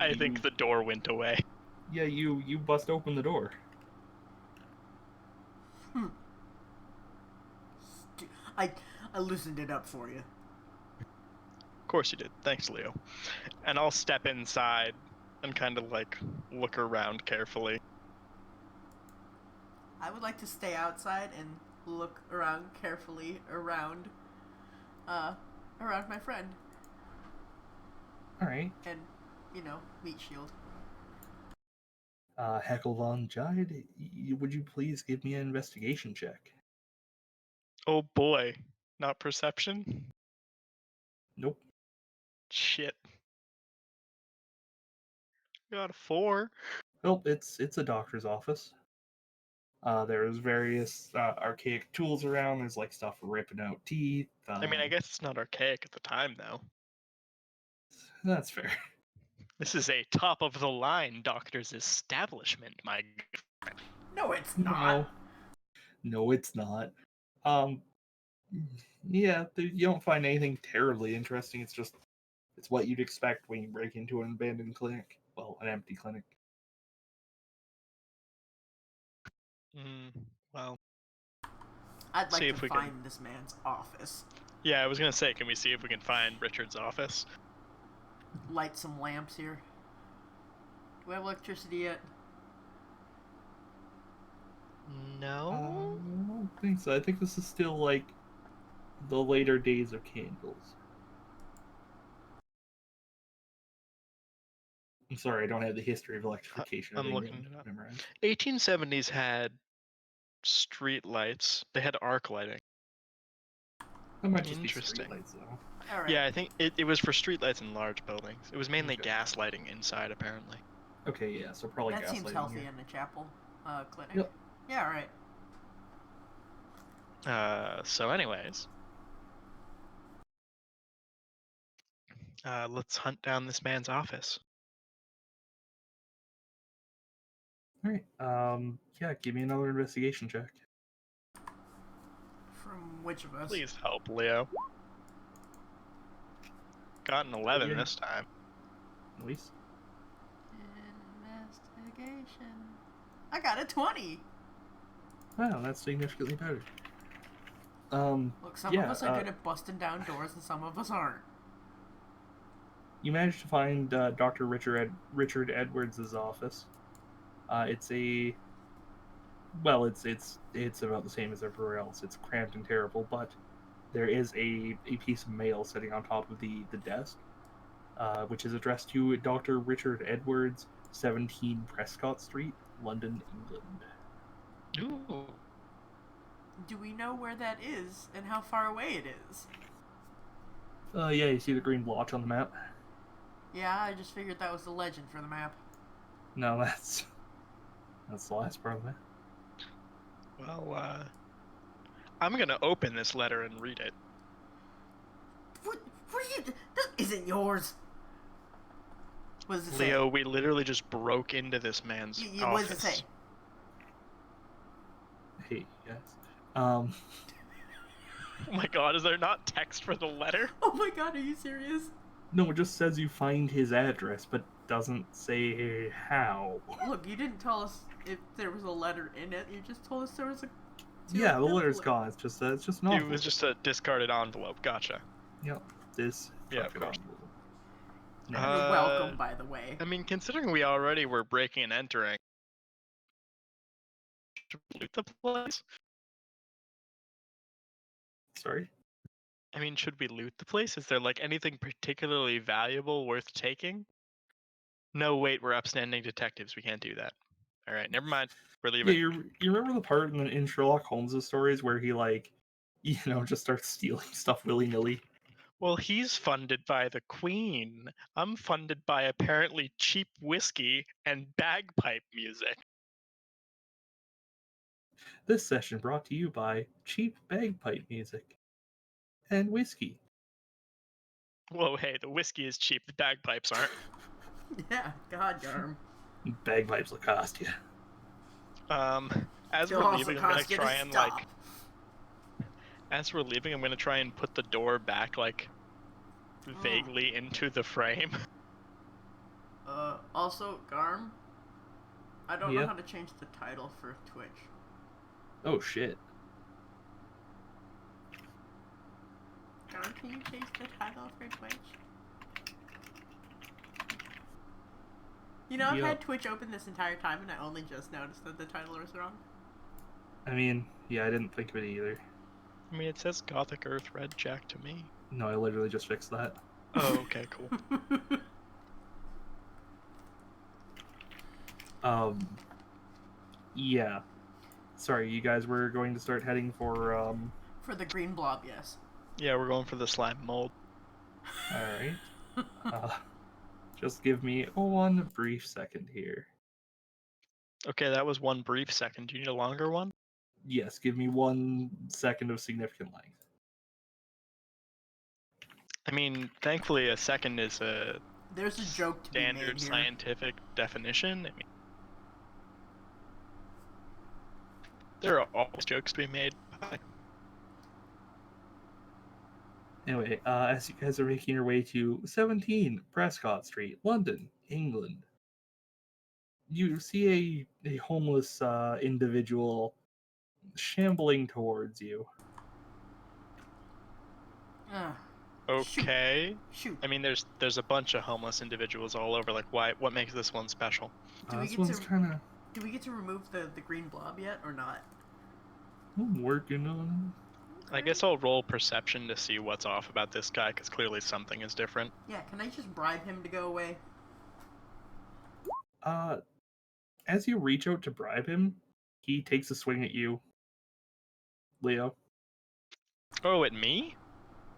I think the door went away. Yeah, you bust open the door. I loosened it up for you. Of course you did. Thanks, Leo. And I'll step inside and kind of like look around carefully. I would like to stay outside and look around carefully around my friend. Alright. And, meat shield. Heckle von Jide, would you please give me an investigation check? Oh boy. Not perception? Nope. Shit. Got a 4. Well, it's a doctor's office. There's various archaic tools around. There's like stuff for ripping out teeth. I mean, I guess it's not archaic at the time, though. That's fair. This is a top-of-the-line doctor's establishment, my friend. No, it's not. No, it's not. Yeah, you don't find anything terribly interesting. It's what you'd expect when you break into an abandoned clinic. Well, an empty clinic. Well, I'd like to find this man's office. Yeah, I was gonna say, can we see if we can find Richard's office? Light some lamps here. Do we have electricity yet? No. I don't think so. I think this is still like the later days of candles. I'm sorry, I don't have the history of electrification. I'm looking it up. Memorized. 1870s had street lights. They had arc lighting. That might just be street lights, though. All right. Yeah, I think it was for street lights in large buildings. It was mainly gas lighting inside, apparently. Okay, yeah, so probably that gas lighting. That seems healthy here. in the chapel clinic. Yep. Yeah, all right. So anyways, let's hunt down this man's office. All right. Yeah, give me another investigation check. From which of us? Please help, Leo. Got an 11 this time. Nice. Investigation. I got a 20. Wow, that's significantly better. Look, some of us are good at busting down doors, and some of us aren't. You managed to find Dr. Richard Edwards' office. It's about the same as everywhere else. It's cramped and terrible, but there is a piece of mail sitting on top of the desk, which is addressed to Dr. Richard Edwards, 17 Prescott Street, London, England. Ooh. Do we know where that is and how far away it is? Yeah, you see the green blotch on the map? Yeah, I just figured that was the legend for the map. No, that's the last part of the map. Well, I'm gonna open this letter and read it. What are you... That isn't yours! What does it say? Leo, we literally just broke into this man's office. What does it say? Hey, yes. Oh my god, is there not text for the letter? Oh my god, are you serious? No, it just says you find his address, but doesn't say how. Look, you didn't tell us if there was a letter in it. You just told us there was a... Yeah, the letter's gone. It's just an envelope. It was just a discarded envelope. Gotcha. Yep. This. Yeah, of course. You're welcome, by the way. I mean, considering we already were breaking and entering, should we loot the place? Sorry? I mean, should we loot the place? Is there like anything particularly valuable worth taking? No, wait, we're upstanding detectives. We can't do that. All right, never mind. We're leaving. Yeah, you remember the part in Sherlock Holmes' stories where he just starts stealing stuff willy-nilly? Well, he's funded by the Queen. I'm funded by apparently cheap whiskey and bagpipe music. This session brought to you by cheap bagpipe music and whiskey. Whoa, hey, the whiskey is cheap, the bagpipes aren't. Yeah, God, Garm. Bagpipes will cost you. As They'll we're also leaving, I'm gonna cost you to try and stop. as we're leaving, I'm gonna try and put the door back vaguely into the frame. Also, Garm, I don't know Yeah. how to change the title for Twitch. Oh shit. Garm, can you change the title for Twitch? You know, I've had Twitch open this entire time and I only just noticed that the title was wrong. I mean, yeah, I didn't think of it either. I mean, it says Gothic Earth Red Jack to me. No, I literally just fixed that. Oh, okay, cool. Yeah. Sorry, you guys were going to start heading for, For the green blob, yes. Yeah, we're going for the slime mold. Alright. Just give me one brief second here. Okay, that was one brief second. Do you need a longer one? Yes, give me 1 second of significant length. I mean, thankfully a second is a There's a joke to be made standard here. scientific definition. I mean, there are always jokes to be made. Anyway, as you guys are making your way to 17 Prescott Street, London, England, you see a homeless individual shambling towards you. Okay. Shoot. I mean, there's a bunch of homeless individuals all over. Like, why? What makes this one special? Do we This get one's to kind of. Do we get to remove the green blob yet or not? I'm working on I guess I'll roll perception to see what's off about this guy, because clearly something is different. Yeah, can I just bribe him to go away? As you reach out to bribe him, he takes a swing at you, Leo. Oh, at me?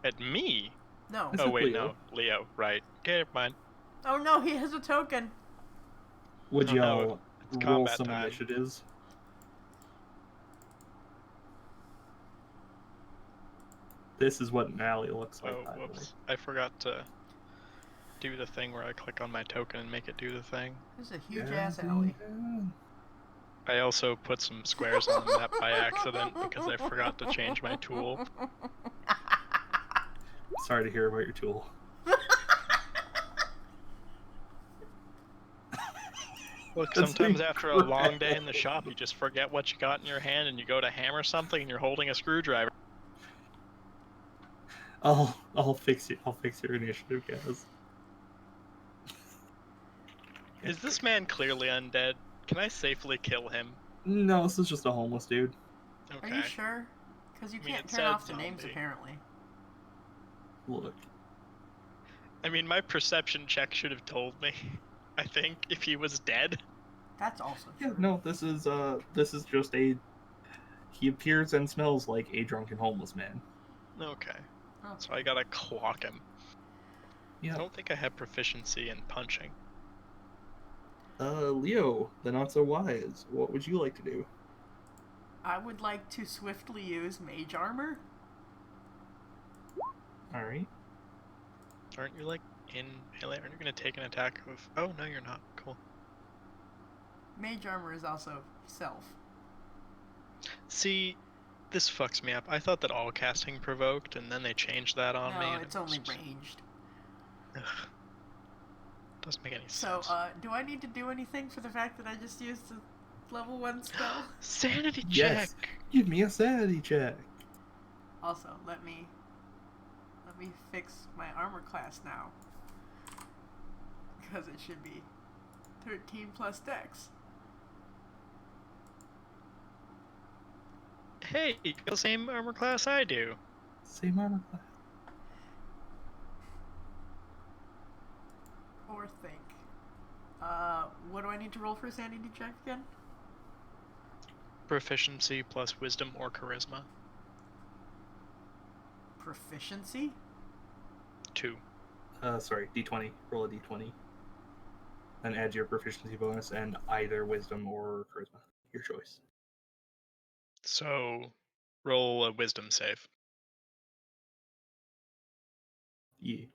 At me? No. Oh wait, Leo. no, Leo. Right. Okay, never mind. Oh no, he has a token. Would Oh, no, y'all it's roll combat some time. initiatives? This is what an alley looks like. Oh, whoops. I forgot to do the thing where I click on my token and make it do the thing. This is a huge ass alley. I also put some squares on the map by accident because I forgot to change my tool. Sorry to hear about your tool. Look, That's sometimes after a long incredible. day in the shop, you just forget what you got in your hand and you go to hammer something and you're holding a screwdriver. I'll fix it. I'll fix your initiative, guys. Is this man clearly undead? Can I safely kill him? No, this is just a homeless dude. Okay. Are you sure? Because you I mean, can't it turn said off the names zombie. apparently. Look. I mean, my perception check should have told me, I think, if he was dead. That's also Yeah, true. no, this is just a. He appears and smells like a drunken homeless man. Okay. So I gotta clock him. Yeah. I don't think I have proficiency in punching. Leo, the not so wise. What would you like to do? I would like to swiftly use mage armor. Alright. Aren't you like in melee? Aren't you gonna take an attack of? Oh no, you're not. Cool. Mage armor is also self. See, this fucks me up. I thought that all casting provoked, and then they changed that on me. No, And it's only ranged. Ugh. Doesn't make any So, sense. do I need to do anything for the fact that I just used a level 1 spell? Sanity check. Yes. Give me a sanity check. Also, let me fix my armor class now. Because it should be 13 plus dex. Hey, you got the same armor class I do. Same armor class. Or think. What do I need to roll for a sanity check again? Proficiency plus wisdom or charisma. Proficiency? 2. Sorry, d20. Roll a d20. Then add your proficiency bonus and either wisdom or charisma. Your choice. So, roll a wisdom save. Yeah.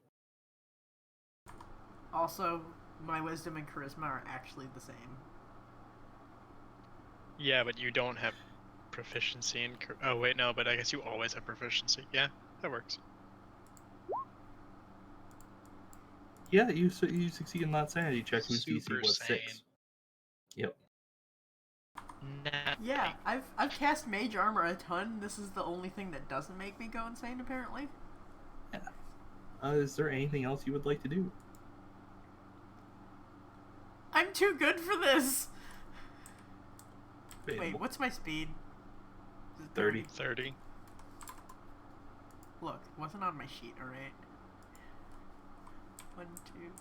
Also, my wisdom and charisma are actually the same. Yeah, but you don't have proficiency in... Oh, wait, no, but I guess you always have proficiency. Yeah, that works. Yeah, you succeed in that sanity check, whose Super DC was sane. 6. Yep. Yeah, I've cast mage armor a ton. This is the only thing that doesn't make me go insane, apparently. Yeah. Is there anything else you would like to do? I'm too good for this! Available. Wait, what's my speed? Is it 30. 30. Look, it wasn't on my sheet, alright? 1, 2, 3, 4,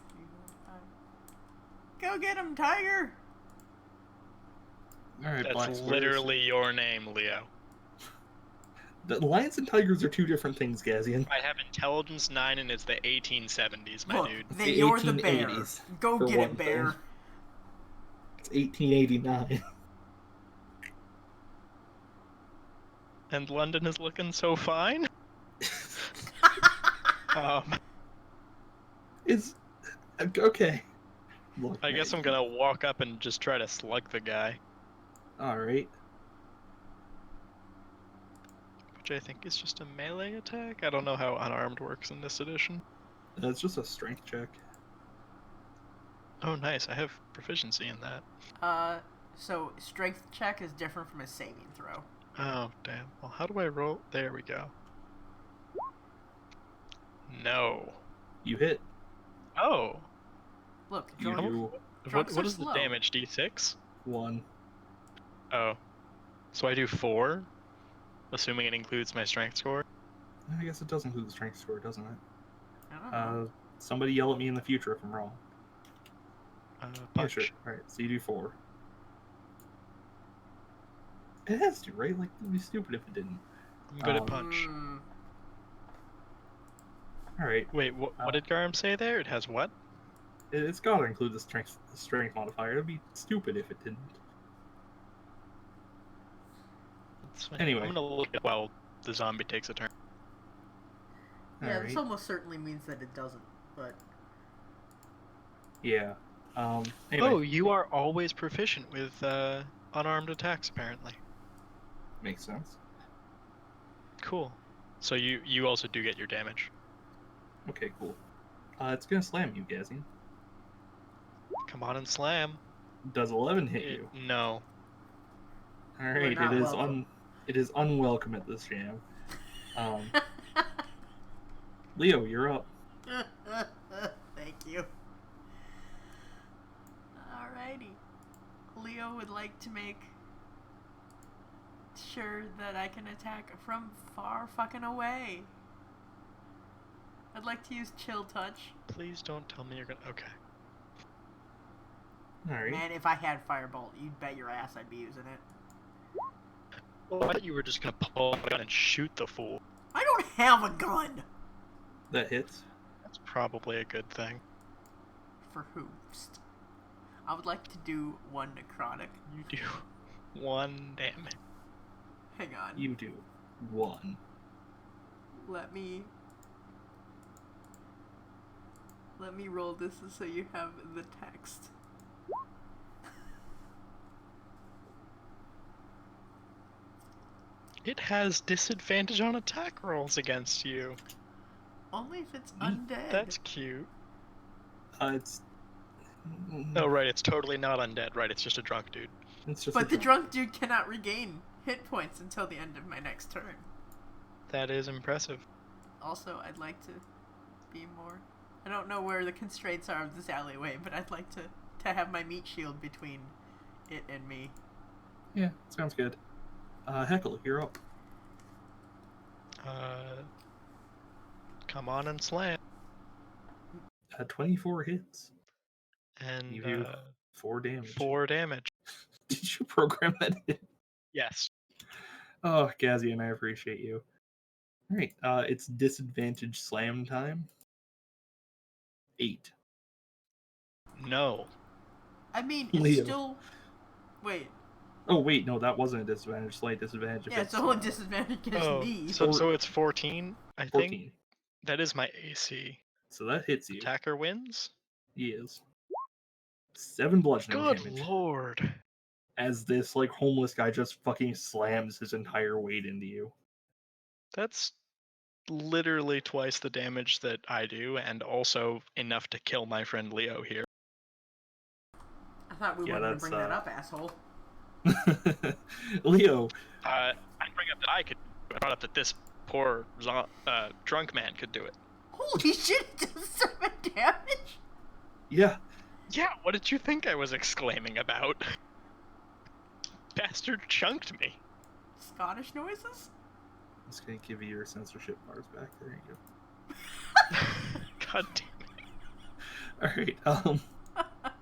5. Go get him, tiger! Alright, That's literally your name, Leo. The lions and tigers are two different things, Gazian. I have intelligence 9 and it's the 1870s, my Look, dude. then you're the bear. Go get it, bear. Thing. It's 1889. And London is looking so fine? It's... Okay. Look, I guess I'm gonna walk up and just try to slug the guy. Alright. Which I think is just a melee attack? I don't know how unarmed works in this edition. It's just a strength check. Oh, nice. I have proficiency in that. So strength check is different from a saving throw. Oh, damn. Well, how do I roll? There we go. No. You hit. Oh. Look, What is the damage? D6? 1. Oh. So I do 4? Assuming it includes my strength score? I guess it does include the strength score, doesn't it? I don't know. Somebody yell at me in the future if I'm wrong. Punch. Yeah, sure. Alright, so you do 4. It has to, right? Like, it'd be stupid if it didn't. I'm good at punch. Alright. Wait, what did Garm say there? It has what? It's gotta include the strength modifier. It'd be stupid if it didn't. Anyway. I'm gonna look at while the zombie takes a turn. Yeah, All this right. almost certainly means that it doesn't, but... Yeah. Anyway. Oh, you are always proficient with unarmed attacks, apparently. Makes sense. Cool. So you also do get your damage. Okay, cool. It's gonna slam you, Gazian. Come on and slam. Does 11 hit you? No. Alright, it is unwelcome at this jam. Leo, you're up. Thank you. Alrighty. Leo would like to make sure that I can attack from far fucking away. I'd like to use Chill Touch. Please don't tell me you're gonna... Okay. Alright. Man, if I had Firebolt, you'd bet your ass I'd be using it. Well, I thought you were just gonna pull a gun and shoot the fool. I don't have a gun! That hits. That's probably a good thing. For Hoofst. I would like to do 1 necrotic. You do 1 damage. Hang on. You do 1. Let me roll this so you have the text. It has disadvantage on attack rolls against you. Only if it's undead. That's cute. It's... Oh, right, it's totally not undead. Right, it's just a drunk dude. It's just but the drunk dude cannot regain hit points until the end of my next turn. That is impressive. Also, I'd like to be more... I don't know where the constraints are of this alleyway, but I'd like to have my meat shield between it and me. Yeah, sounds good. Heckle, you're up. Come on and slam. 24 hits. And you do 4 damage. 4 damage. Did you program that in? Yes. Oh, Gazian, I appreciate you. Alright, it's disadvantage slam time. 8. No. I mean, it's Leo. still... Wait. Oh, wait, no, that wasn't a disadvantage. Slight disadvantage. Yeah, it's only disadvantage against me. So it's 14, I 14. think. That is my AC. So that hits you. Attacker wins? He is. 7 bludgeoning Good damage. lord. As this, like, homeless guy just fucking slams his entire weight into you. That's literally twice the damage that I do, and also enough to kill my friend Leo here. I thought we wanted to bring that up, asshole. Leo. I didn't bring up that I could. I brought up that this poor drunk man could do it. Holy shit, it does 7 damage? Yeah. Yeah, what did you think I was exclaiming about? Bastard chunked me. Scottish noises? I'm just gonna give you your censorship bars back. There you go. God damn it. Alright, I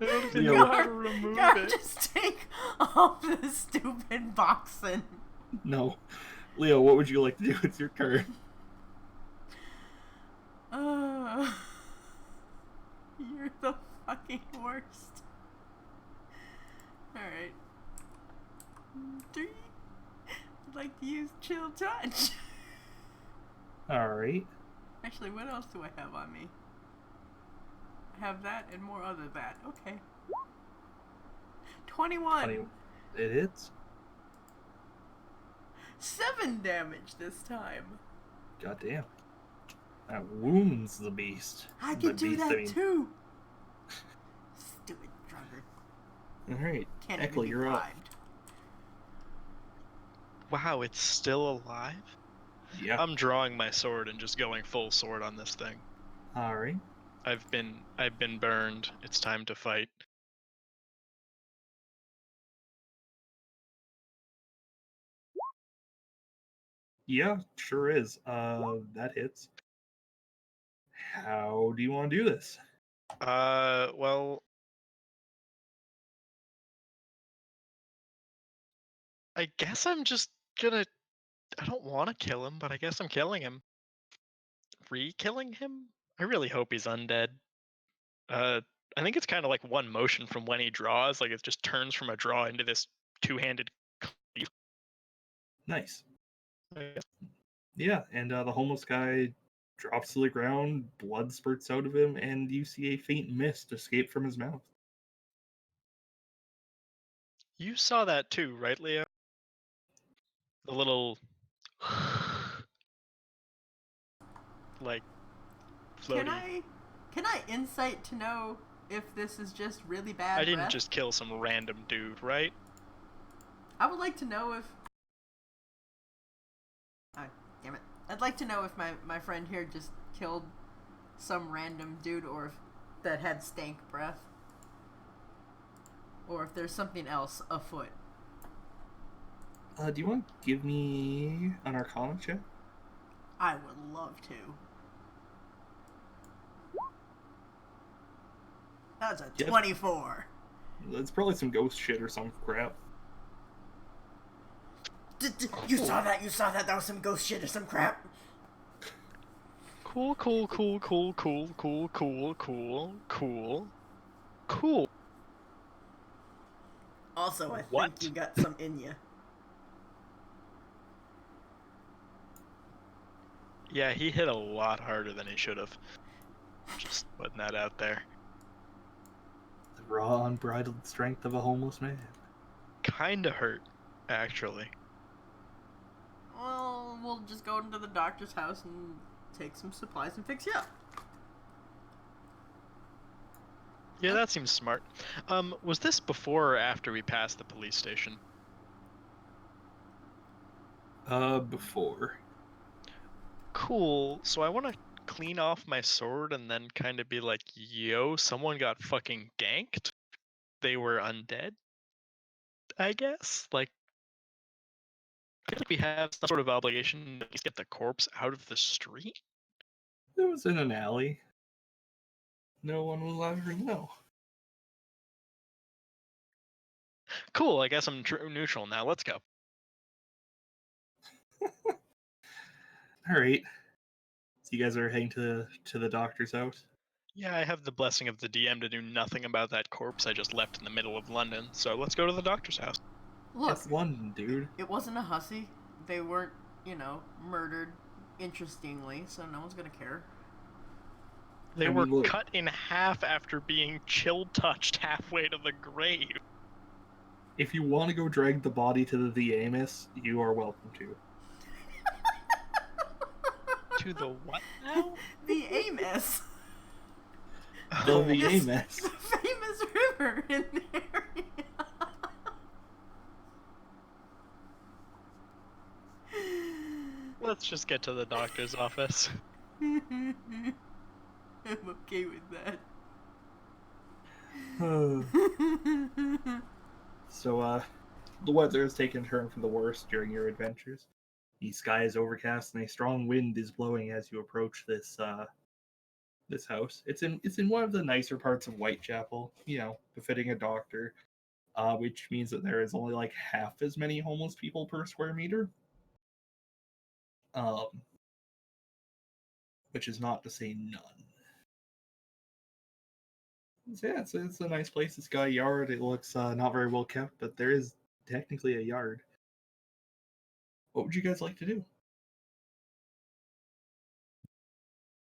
don't even know how to remove it. Just take off this stupid boxing. No. Leo, what would you like to do with your turn? You're the fucking worst. Alright. 3. I'd like to use chill touch. Alright. Actually, what else do I have on me? I have that and more other that. Okay. 21. It hits. 7 damage this time. Goddamn. That wounds the beast. I can do that too. Stupid drunkard. Alright. Can't Echo, even be you're up. Wow, it's still alive? Yeah. I'm drawing my sword and just going full sword on this thing. Alright. I've been burned. It's time to fight. Yeah, sure is. That hits. How do you want to do this? Well, I guess I'm just gonna... I don't want to kill him, but I guess I'm killing him. Re-killing him? I really hope he's undead. I think it's kind of like one motion from when he draws. Like, it just turns from a draw into this two-handed cleave. Nice. Yeah, and the homeless guy drops to the ground, blood spurts out of him, and you see a faint mist escape from his mouth. You saw that too, right, Leo? The little... like, floaty. Can I insight to know if this is just really bad I didn't breath? just kill some random dude, right? I would like to know if... Oh, damn it. I'd like to know if my friend here just killed some random dude or if that had stank breath. Or if there's something else afoot. Do you want to give me an Arcana check? I would love to. That's a 24. That's probably some ghost shit or some crap. You saw that? You saw that? That was some ghost shit or some crap. Cool. Also, I think you got some in you. Yeah, he hit a lot harder than he should have. Just putting that out there. The raw, unbridled strength of a homeless man. Kinda hurt, actually. Well, we'll just go into the doctor's house and take some supplies and fix you up. Yeah, that seems smart. Was this before or after we passed the police station? Before. Cool. So I want to clean off my sword and then kind of be like, yo, someone got fucking ganked. They were undead, I guess. Like, I feel like we have some sort of obligation to at least get the corpse out of the street. It was in an alley. No one will ever know. Cool, I guess I'm neutral now. Let's go. Alright. So you guys are heading to the doctor's house? Yeah, I have the blessing of the DM to do nothing about that corpse I just left in the middle of London, so let's go to the doctor's house. Look, it's London, dude. It wasn't a hussy. They weren't, murdered interestingly, so no one's gonna care. They were cut in half after being chill-touched halfway to the grave. If you want to go drag the body to the Amos, you are welcome to. To the what now? The Amos. The Amos. The famous river in the area. Let's just get to the doctor's office. I'm okay with that. So, the weather has taken a turn for the worse during your adventures. The sky is overcast and a strong wind is blowing as you approach this house. It's in one of the nicer parts of Whitechapel, befitting a doctor, which means that there is only like half as many homeless people per square meter. Which is not to say none. So yeah, it's a nice place. It's got a yard. It looks not very well kept, but there is technically a yard. What would you guys like to do?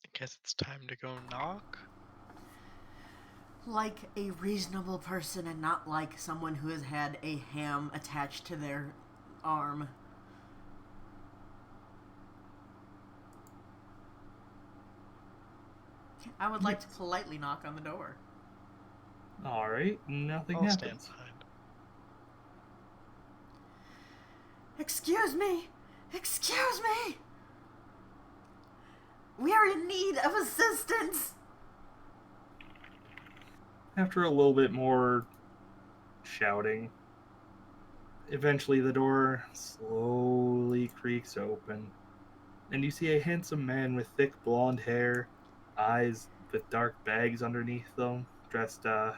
I guess it's time to go knock. Like a reasonable person and not like someone who has had a ham attached to their arm. I would like to politely knock on the door. Alright, nothing I'll happens. stand behind. Excuse me! Excuse me! We are in need of assistance! After a little bit more shouting, eventually the door slowly creaks open, and you see a handsome man with thick blonde hair, eyes with dark bags underneath them, dressed not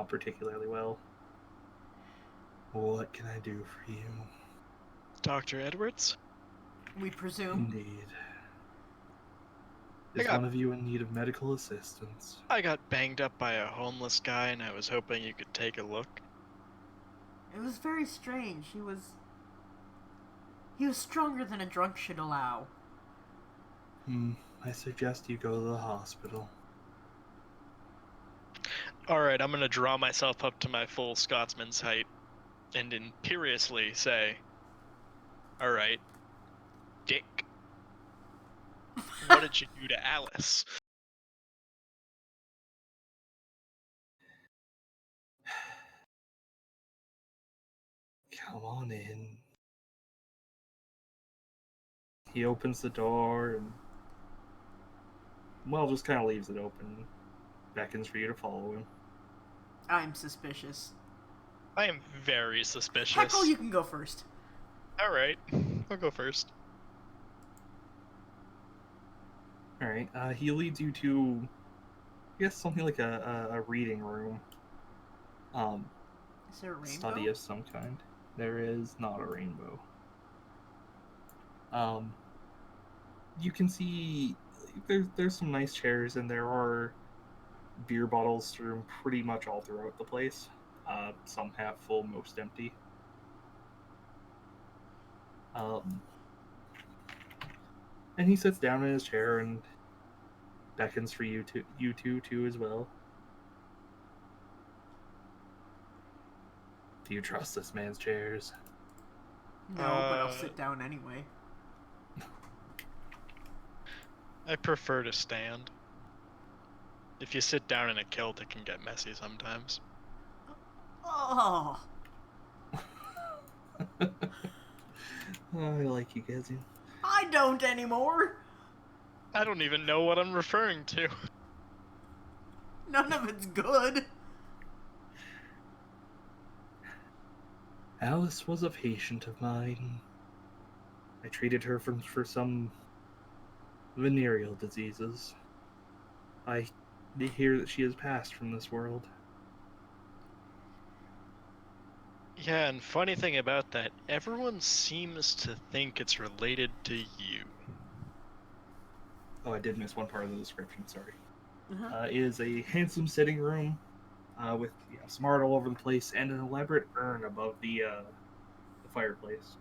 particularly well. What can I do for you? Dr. Edwards? We presume. Indeed. Is one of you in need of medical assistance? I got banged up by a homeless guy and I was hoping you could take a look. It was very strange. He was stronger than a drunk should allow. I suggest you go to the hospital. Alright, I'm gonna draw myself up to my full Scotsman's height and imperiously say, alright, Dick, what did you do to Alice? Come on in. He opens the door and, just kind of leaves it open. Beckons for you to follow him. I'm suspicious. I am very suspicious. Heckle, you can go first. Alright, I'll go first. Alright, he leads you to, I guess, something like a reading room. Is there a rainbow? Study of some kind. There is not a rainbow. You can see there's some nice chairs, and there are beer bottles strewn pretty much all throughout the place. Some half full, most empty. And he sits down in his chair and beckons for you two as well. Do you trust this man's chairs? No, but I'll sit down anyway. I prefer to stand. If you sit down in a kilt, it can get messy sometimes. Oh! I like you, Gazzy. I don't anymore! I don't even know what I'm referring to. None of it's good. Alice was a patient of mine. I treated her for some venereal diseases. I hear that she has passed from this world. Yeah, and funny thing about that, everyone seems to think it's related to you. Oh, I did miss one part of the description, sorry. Uh-huh. It is a handsome sitting room with some art all over the place and an elaborate urn above the fireplace.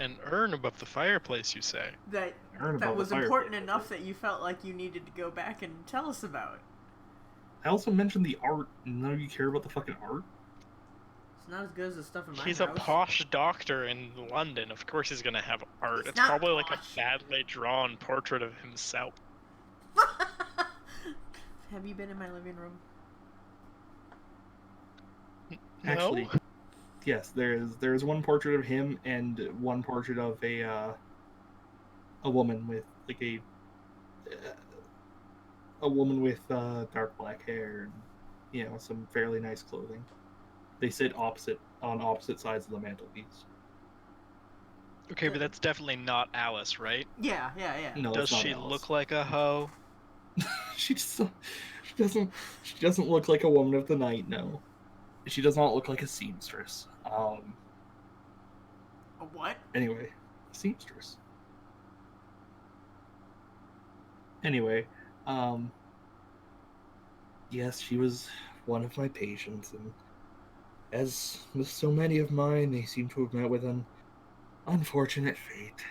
An urn above the fireplace, you say? That An urn that above the was fireplace. important enough that you felt like you needed to go back and tell us about. I also mentioned the art, and none of you care about the fucking art. It's not as good as the stuff in my He's house. a posh doctor in London. Of course he's gonna have art. It's It's not probably like posh. a badly drawn portrait of himself. Have you been in my living room? Actually, No? yes, there is one portrait of him and one portrait of a woman with like a woman with dark black hair and some fairly nice clothing. They sit on opposite sides of the mantelpiece. Okay, but that's definitely not Alice, right? Yeah. No, Does it's not she Alice. look like a hoe? she doesn't look like a woman of the night. No, she does not look like a seamstress. A what? Anyway, seamstress. Anyway, yes, she was one of my patients, and as with so many of mine, they seem to have met with an unfortunate fate.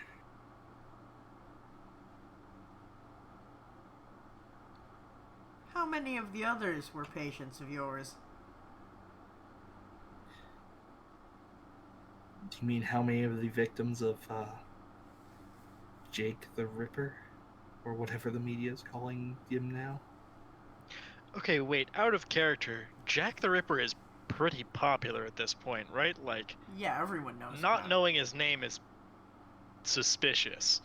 How many of the others were patients of yours? Do you mean how many of the victims of Jake the Ripper? Or whatever the media is calling him now? Okay, wait, out of character, Jack the Ripper is pretty popular at this point, right? Like, yeah, everyone knows. Not knowing his name is suspicious.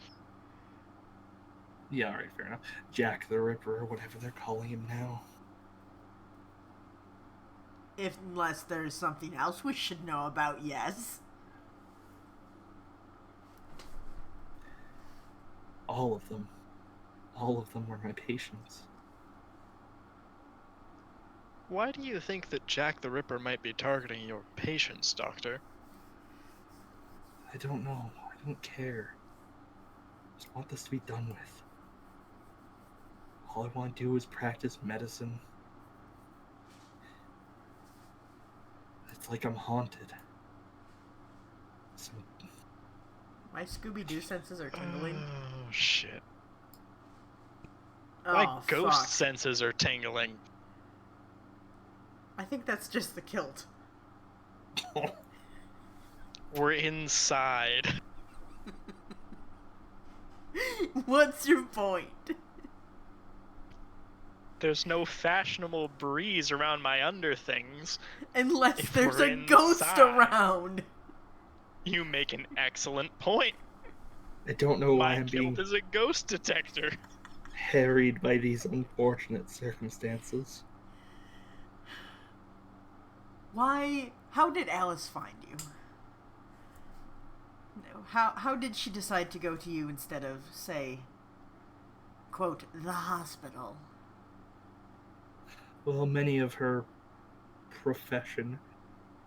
Yeah, alright, fair enough. Jack the Ripper, or whatever they're calling him now. Unless there's something else we should know about, yes. All of them. All of them were my patients. Why do you think that Jack the Ripper might be targeting your patients, Doctor? I don't know. I don't care. I just want this to be done with. All I want to do is practice medicine. It's like I'm haunted. My Scooby-Doo senses are tingling. Oh, shit. Oh, My ghost fuck. senses are tingling. I think that's just the kilt. We're inside. What's your point? There's no fashionable breeze around my underthings. Unless If there's we're a ghost inside. around. You make an excellent point. I don't know why My I'm being kilt is a ghost detector. harried by these unfortunate circumstances. How did Alice find you? How did she decide to go to you instead of, say, quote, the hospital? Well, many of her profession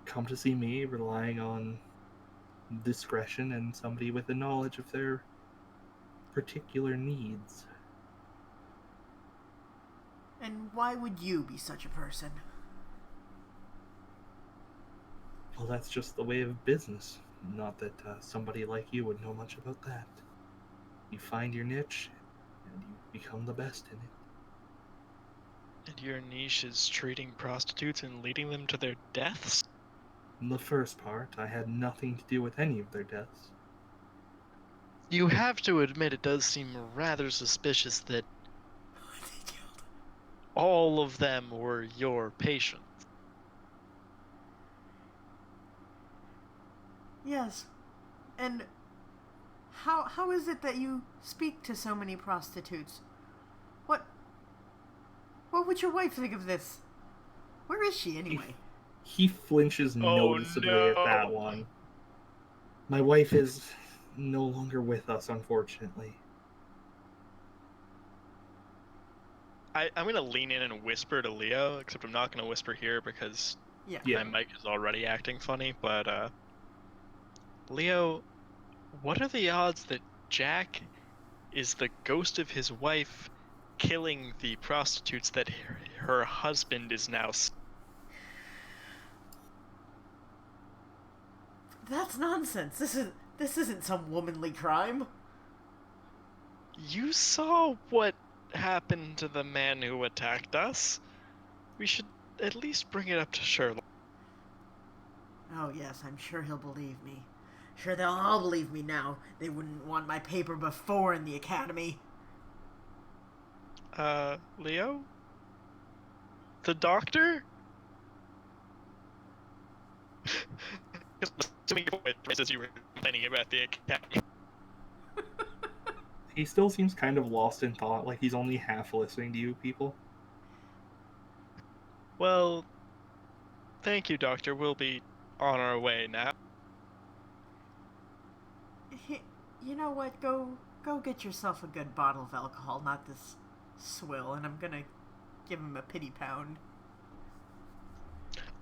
come to see me relying on discretion and somebody with a knowledge of their particular needs. And why would you be such a person? Well, that's just the way of business. Not that somebody like you would know much about that. You find your niche, and you become the best in it. And your niche is treating prostitutes and leading them to their deaths? In the first part, I had nothing to do with any of their deaths. You have to admit it does seem rather suspicious that all of them were your patients. Yes. And how is it that you speak to so many prostitutes? What would your wife think of this? Where is she anyway? He flinches noticeably at that one. My wife is no longer with us, unfortunately. I'm gonna lean in and whisper to Leo, except I'm not gonna whisper here because my mic is already acting funny, but Leo, what are the odds that Jack is the ghost of his wife killing the prostitutes that her husband is now. That's nonsense. This isn't some womanly crime. You saw what happened to the man who attacked us. We should at least bring it up to Sherlock. Oh yes, I'm sure he'll believe me. Sure, they'll all believe me now. They wouldn't want my paper before in the academy. Leo? The doctor? As you were complaining about the academy. He still seems kind of lost in thought, like he's only half listening to you people. Well, thank you, Doctor. We'll be on our way now. You know what? Go get yourself a good bottle of alcohol, not this swill, and I'm gonna give him a pity pound.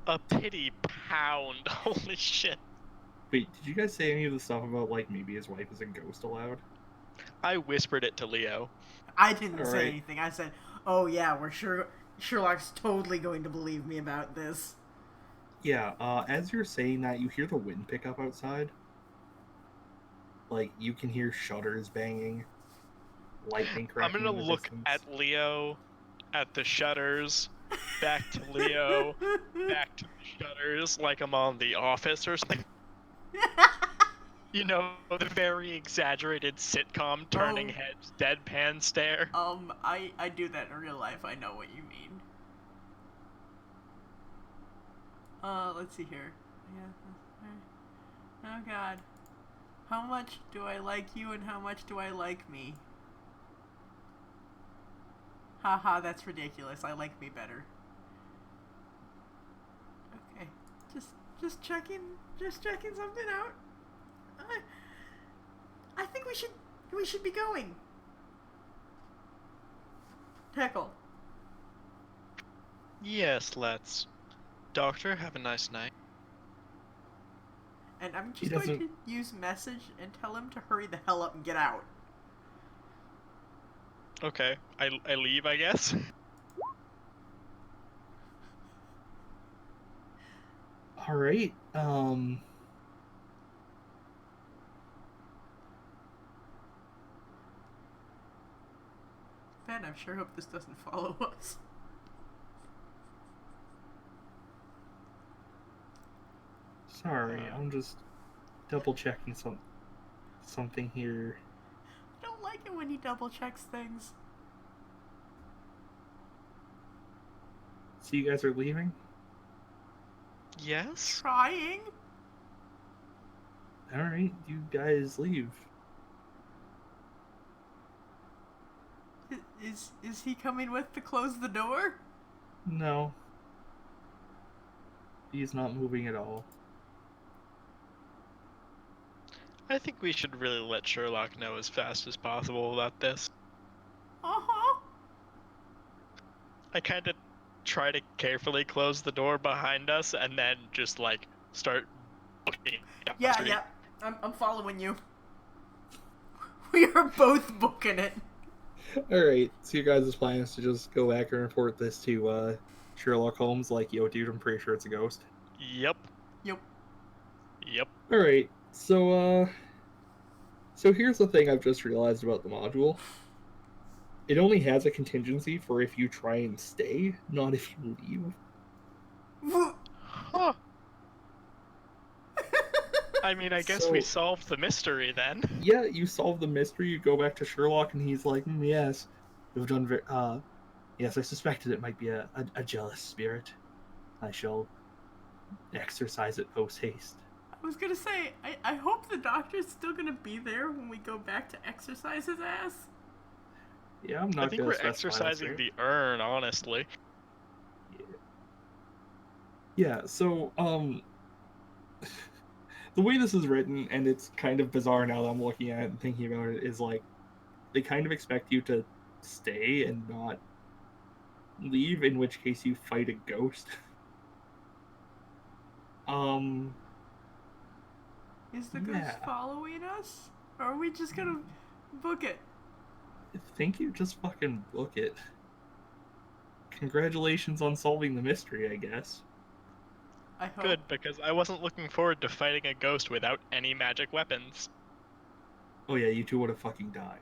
A pity pound? Holy shit. Wait, did you guys say any of the stuff about, like, maybe his wife is a ghost aloud? I whispered it to Leo. I didn't say anything. I said, oh yeah, we're sure Sherlock's totally going to believe me about this. Yeah, as you're saying that, you hear the wind pick up outside. Like, you can hear shutters banging, lightning cracking. I'm gonna look at Leo, at the shutters, back to Leo, back to the shutters, like I'm on The Office or something. You know, the very exaggerated sitcom turning heads, deadpan stare. I do that in real life. I know what you mean. Let's see here. Yeah. Oh God. How much do I like you and how much do I like me? Haha, that's ridiculous. I like me better. Okay. Just checking something out. I think we should be going. Heckle. Yes, let's. Doctor, have a nice night. And I'm just going to use message and tell him to hurry the hell up and get out. Okay, I leave, I guess. All right. Man, I sure hope this doesn't follow us. Sorry, I'm just double checking something here. I don't like it when he double checks things. So you guys are leaving? Yes? Trying? Alright, you guys leave. Is he coming with to close the door? No. He's not moving at all. I think we should really let Sherlock know as fast as possible about this. Uh-huh. I kind of try to carefully close the door behind us and then just, like, start booking down the street. Yeah. I'm following you. We are both booking it. Alright, so you guys' plan is to just go back and report this to Sherlock Holmes, like, yo dude, I'm pretty sure it's a ghost. Yep. Alright, so here's the thing I've just realized about the module. It only has a contingency for if you try and stay, not if you leave. Huh. I mean, I guess we solved the mystery then. Yeah, you solve the mystery, you go back to Sherlock, and he's like, yes, you've done yes, I suspected it might be a jealous spirit. I shall exercise it post-haste. I was gonna say, I hope the doctor's still gonna be there when we go back to exercise his ass. Yeah, I'm not. I think we're exercising the urn, honestly. Yeah. So, the way this is written, and it's kind of bizarre now that I'm looking at it and thinking about it, is like they kind of expect you to stay and not leave, in which case you fight a ghost. Is the ghost following us? Or are we just gonna book it? think you just fucking book it. Congratulations on solving the mystery, I guess. I hope. Good, because I wasn't looking forward to fighting a ghost without any magic weapons. Oh yeah, you two would have fucking died.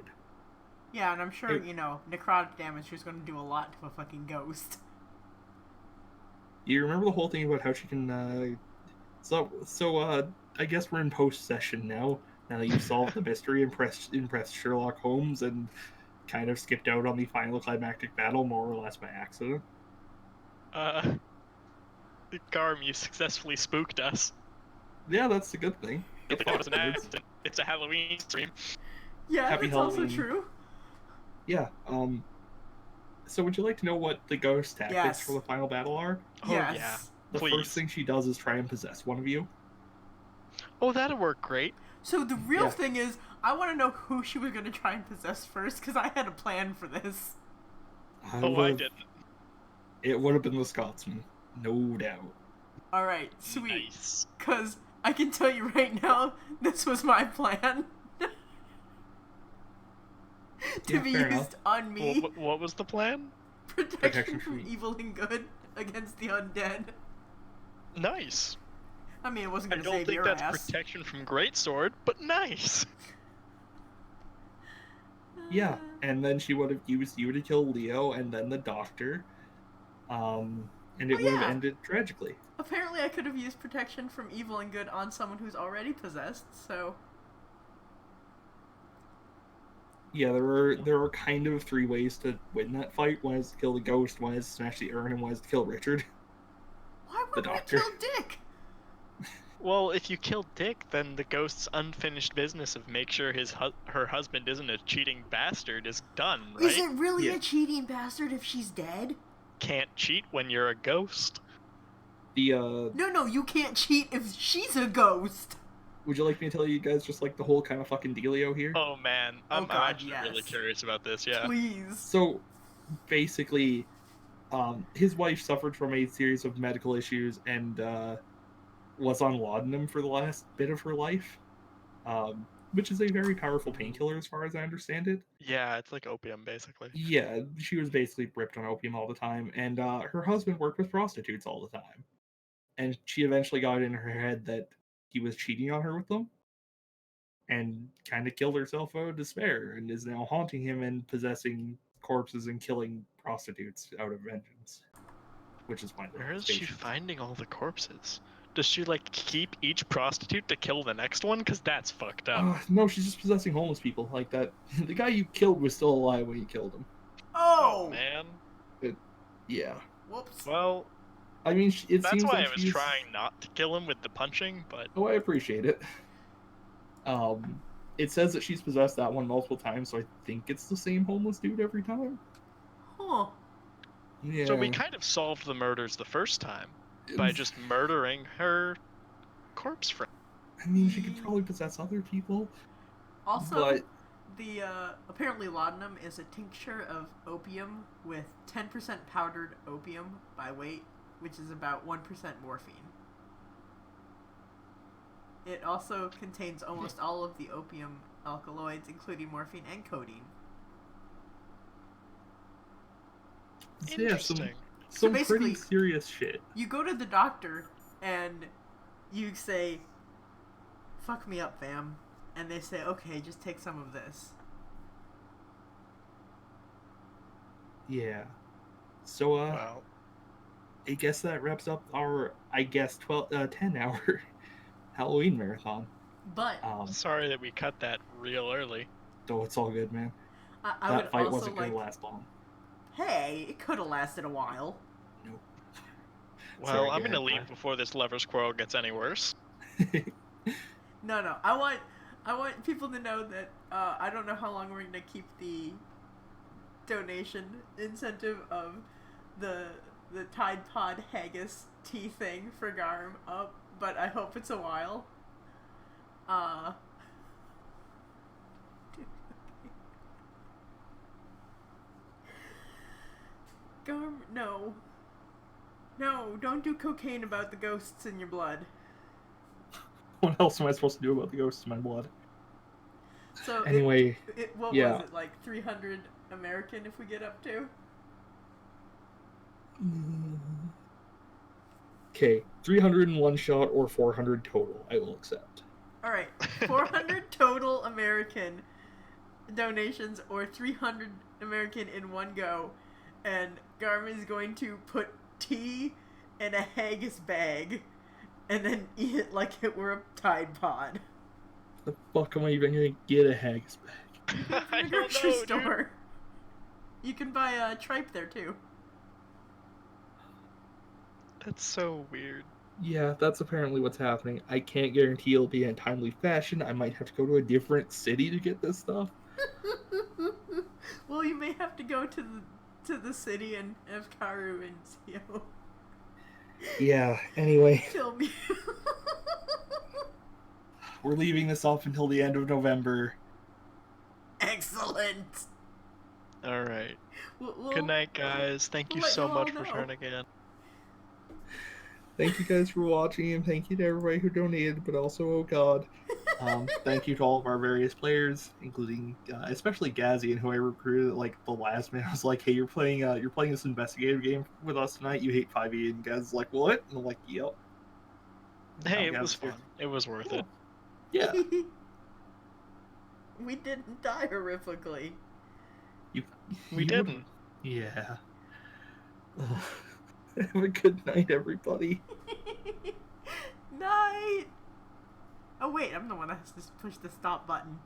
Yeah, and I'm sure, necrotic damage is going to do a lot to a fucking ghost. You remember the whole thing about how she can, I guess we're in post-session now. Now that you've solved the mystery, impressed Sherlock Holmes, and kind of skipped out on the final climactic battle, more or less by accident. Garm, you successfully spooked us. Yeah, that's a good thing. It's a Halloween stream. Yeah, Happy that's Halloween. also true. Yeah, so would you like to know what the ghost tactics for the final battle are? Oh, yes. Yeah. The first thing she does is try and possess one of you. Oh, that'll work great. So the real thing is, I want to know who she was going to try and possess first, because I had a plan for this. I didn't. It would have been the Scotsman, no doubt. Alright, sweet. Nice. Because I can tell you right now, this was my plan. to be used on me. What was the plan? Protection from evil and good against the undead. Nice. I mean, it wasn't going to save your I don't think ass. that's protection from greatsword, but nice. Yeah, and then she would have used you to kill Leo and then the doctor. And it would have ended tragically. Apparently I could have used protection from evil and good on someone who's already possessed, so... Yeah, there are kind of 3 ways to win that fight. One is to kill the ghost, one is to smash the urn, and one is to kill Richard. Why would we kill Dick? Well, if you kill Dick, then the ghost's unfinished business of make sure her husband isn't a cheating bastard is done, right? Is it really a cheating bastard if she's dead? Can't cheat when you're a ghost. No, you can't cheat if she's a ghost. Would you like me to tell you guys just like the whole kind of fucking dealio here? Oh man, I'm actually really curious about this, yeah. Please. So, basically, his wife suffered from a series of medical issues and was on laudanum for the last bit of her life, which is a very powerful painkiller as far as I understand it. Yeah, it's like opium, basically. Yeah, she was basically ripped on opium all the time, and her husband worked with prostitutes all the time. And she eventually got in her head that he was cheating on her with them, and kind of killed herself out of despair, and is now haunting him and possessing corpses and killing prostitutes out of vengeance. Which is why. Where is she finding all the corpses? Does she like keep each prostitute to kill the next one? Because that's fucked up. No, she's just possessing homeless people like that. The guy you killed was still alive when you killed him. Oh man. Yeah. Whoops. Well, I mean, that's why I was trying not to kill him with the punching, but... Oh, I appreciate it. It says that she's possessed that one multiple times, so I think it's the same homeless dude every time. Huh. Yeah. So we kind of solved the murders the first time by just murdering her corpse friend. I mean, she could probably possess other people. Also, apparently laudanum is a tincture of opium with 10% powdered opium by weight, which is about 1% morphine. It also contains almost all of the opium alkaloids, including morphine and codeine. Interesting. Yeah, some pretty serious shit. You go to the doctor and you say, "Fuck me up, fam," and they say, "Okay, just take some of this." Yeah. So, wow. I guess that wraps up our, 10-hour Halloween marathon. But sorry that we cut that real early. Oh, it's all good, man. That fight wasn't going to last long. Hey, it could have lasted a while. Nope. Well, sorry, I'm going to leave before this lover's quarrel gets any worse. No. I want people to know that I don't know how long we're going to keep the donation incentive of the Tide Pod Haggis tea thing for Garm up, but I hope it's a while. Garm, no, don't do cocaine about the ghosts in your blood. What else am I supposed to do about the ghosts in my blood? So anyway, what yeah. was it, like 300 American if we get up to? Okay, 300 in one shot or 400 total. I will accept. All right, 400 total American donations or 300 American in one go, and Garm is going to put tea in a haggis bag and then eat it like it were a Tide Pod. The fuck am I even gonna get a haggis bag? You can from the grocery store. Dude. You can buy a tripe there too. That's so weird. Yeah, that's apparently what's happening. I can't guarantee it'll be in a timely fashion. I might have to go to a different city to get this stuff. Well, you may have to go to the city and have Karu and Zio. Yeah, anyway. Kill me. We're leaving this off until the end of November. Excellent. All right. Good night, guys. Thank you so much for turning in. Thank you guys for watching, and thank you to everybody who donated, but also, oh god. Thank you to all of our various players, including especially Gazzy, and who I recruited like the last minute. I was like, hey, you're playing this investigative game with us tonight. You hate 5e, and Gaz's like, what? And I'm like, yep. Hey, it was fun. It was worth it. Yeah. We didn't die horrifically. We didn't. Yeah. Have a good night, everybody. Night. Oh wait, I'm the one that has to push the stop button.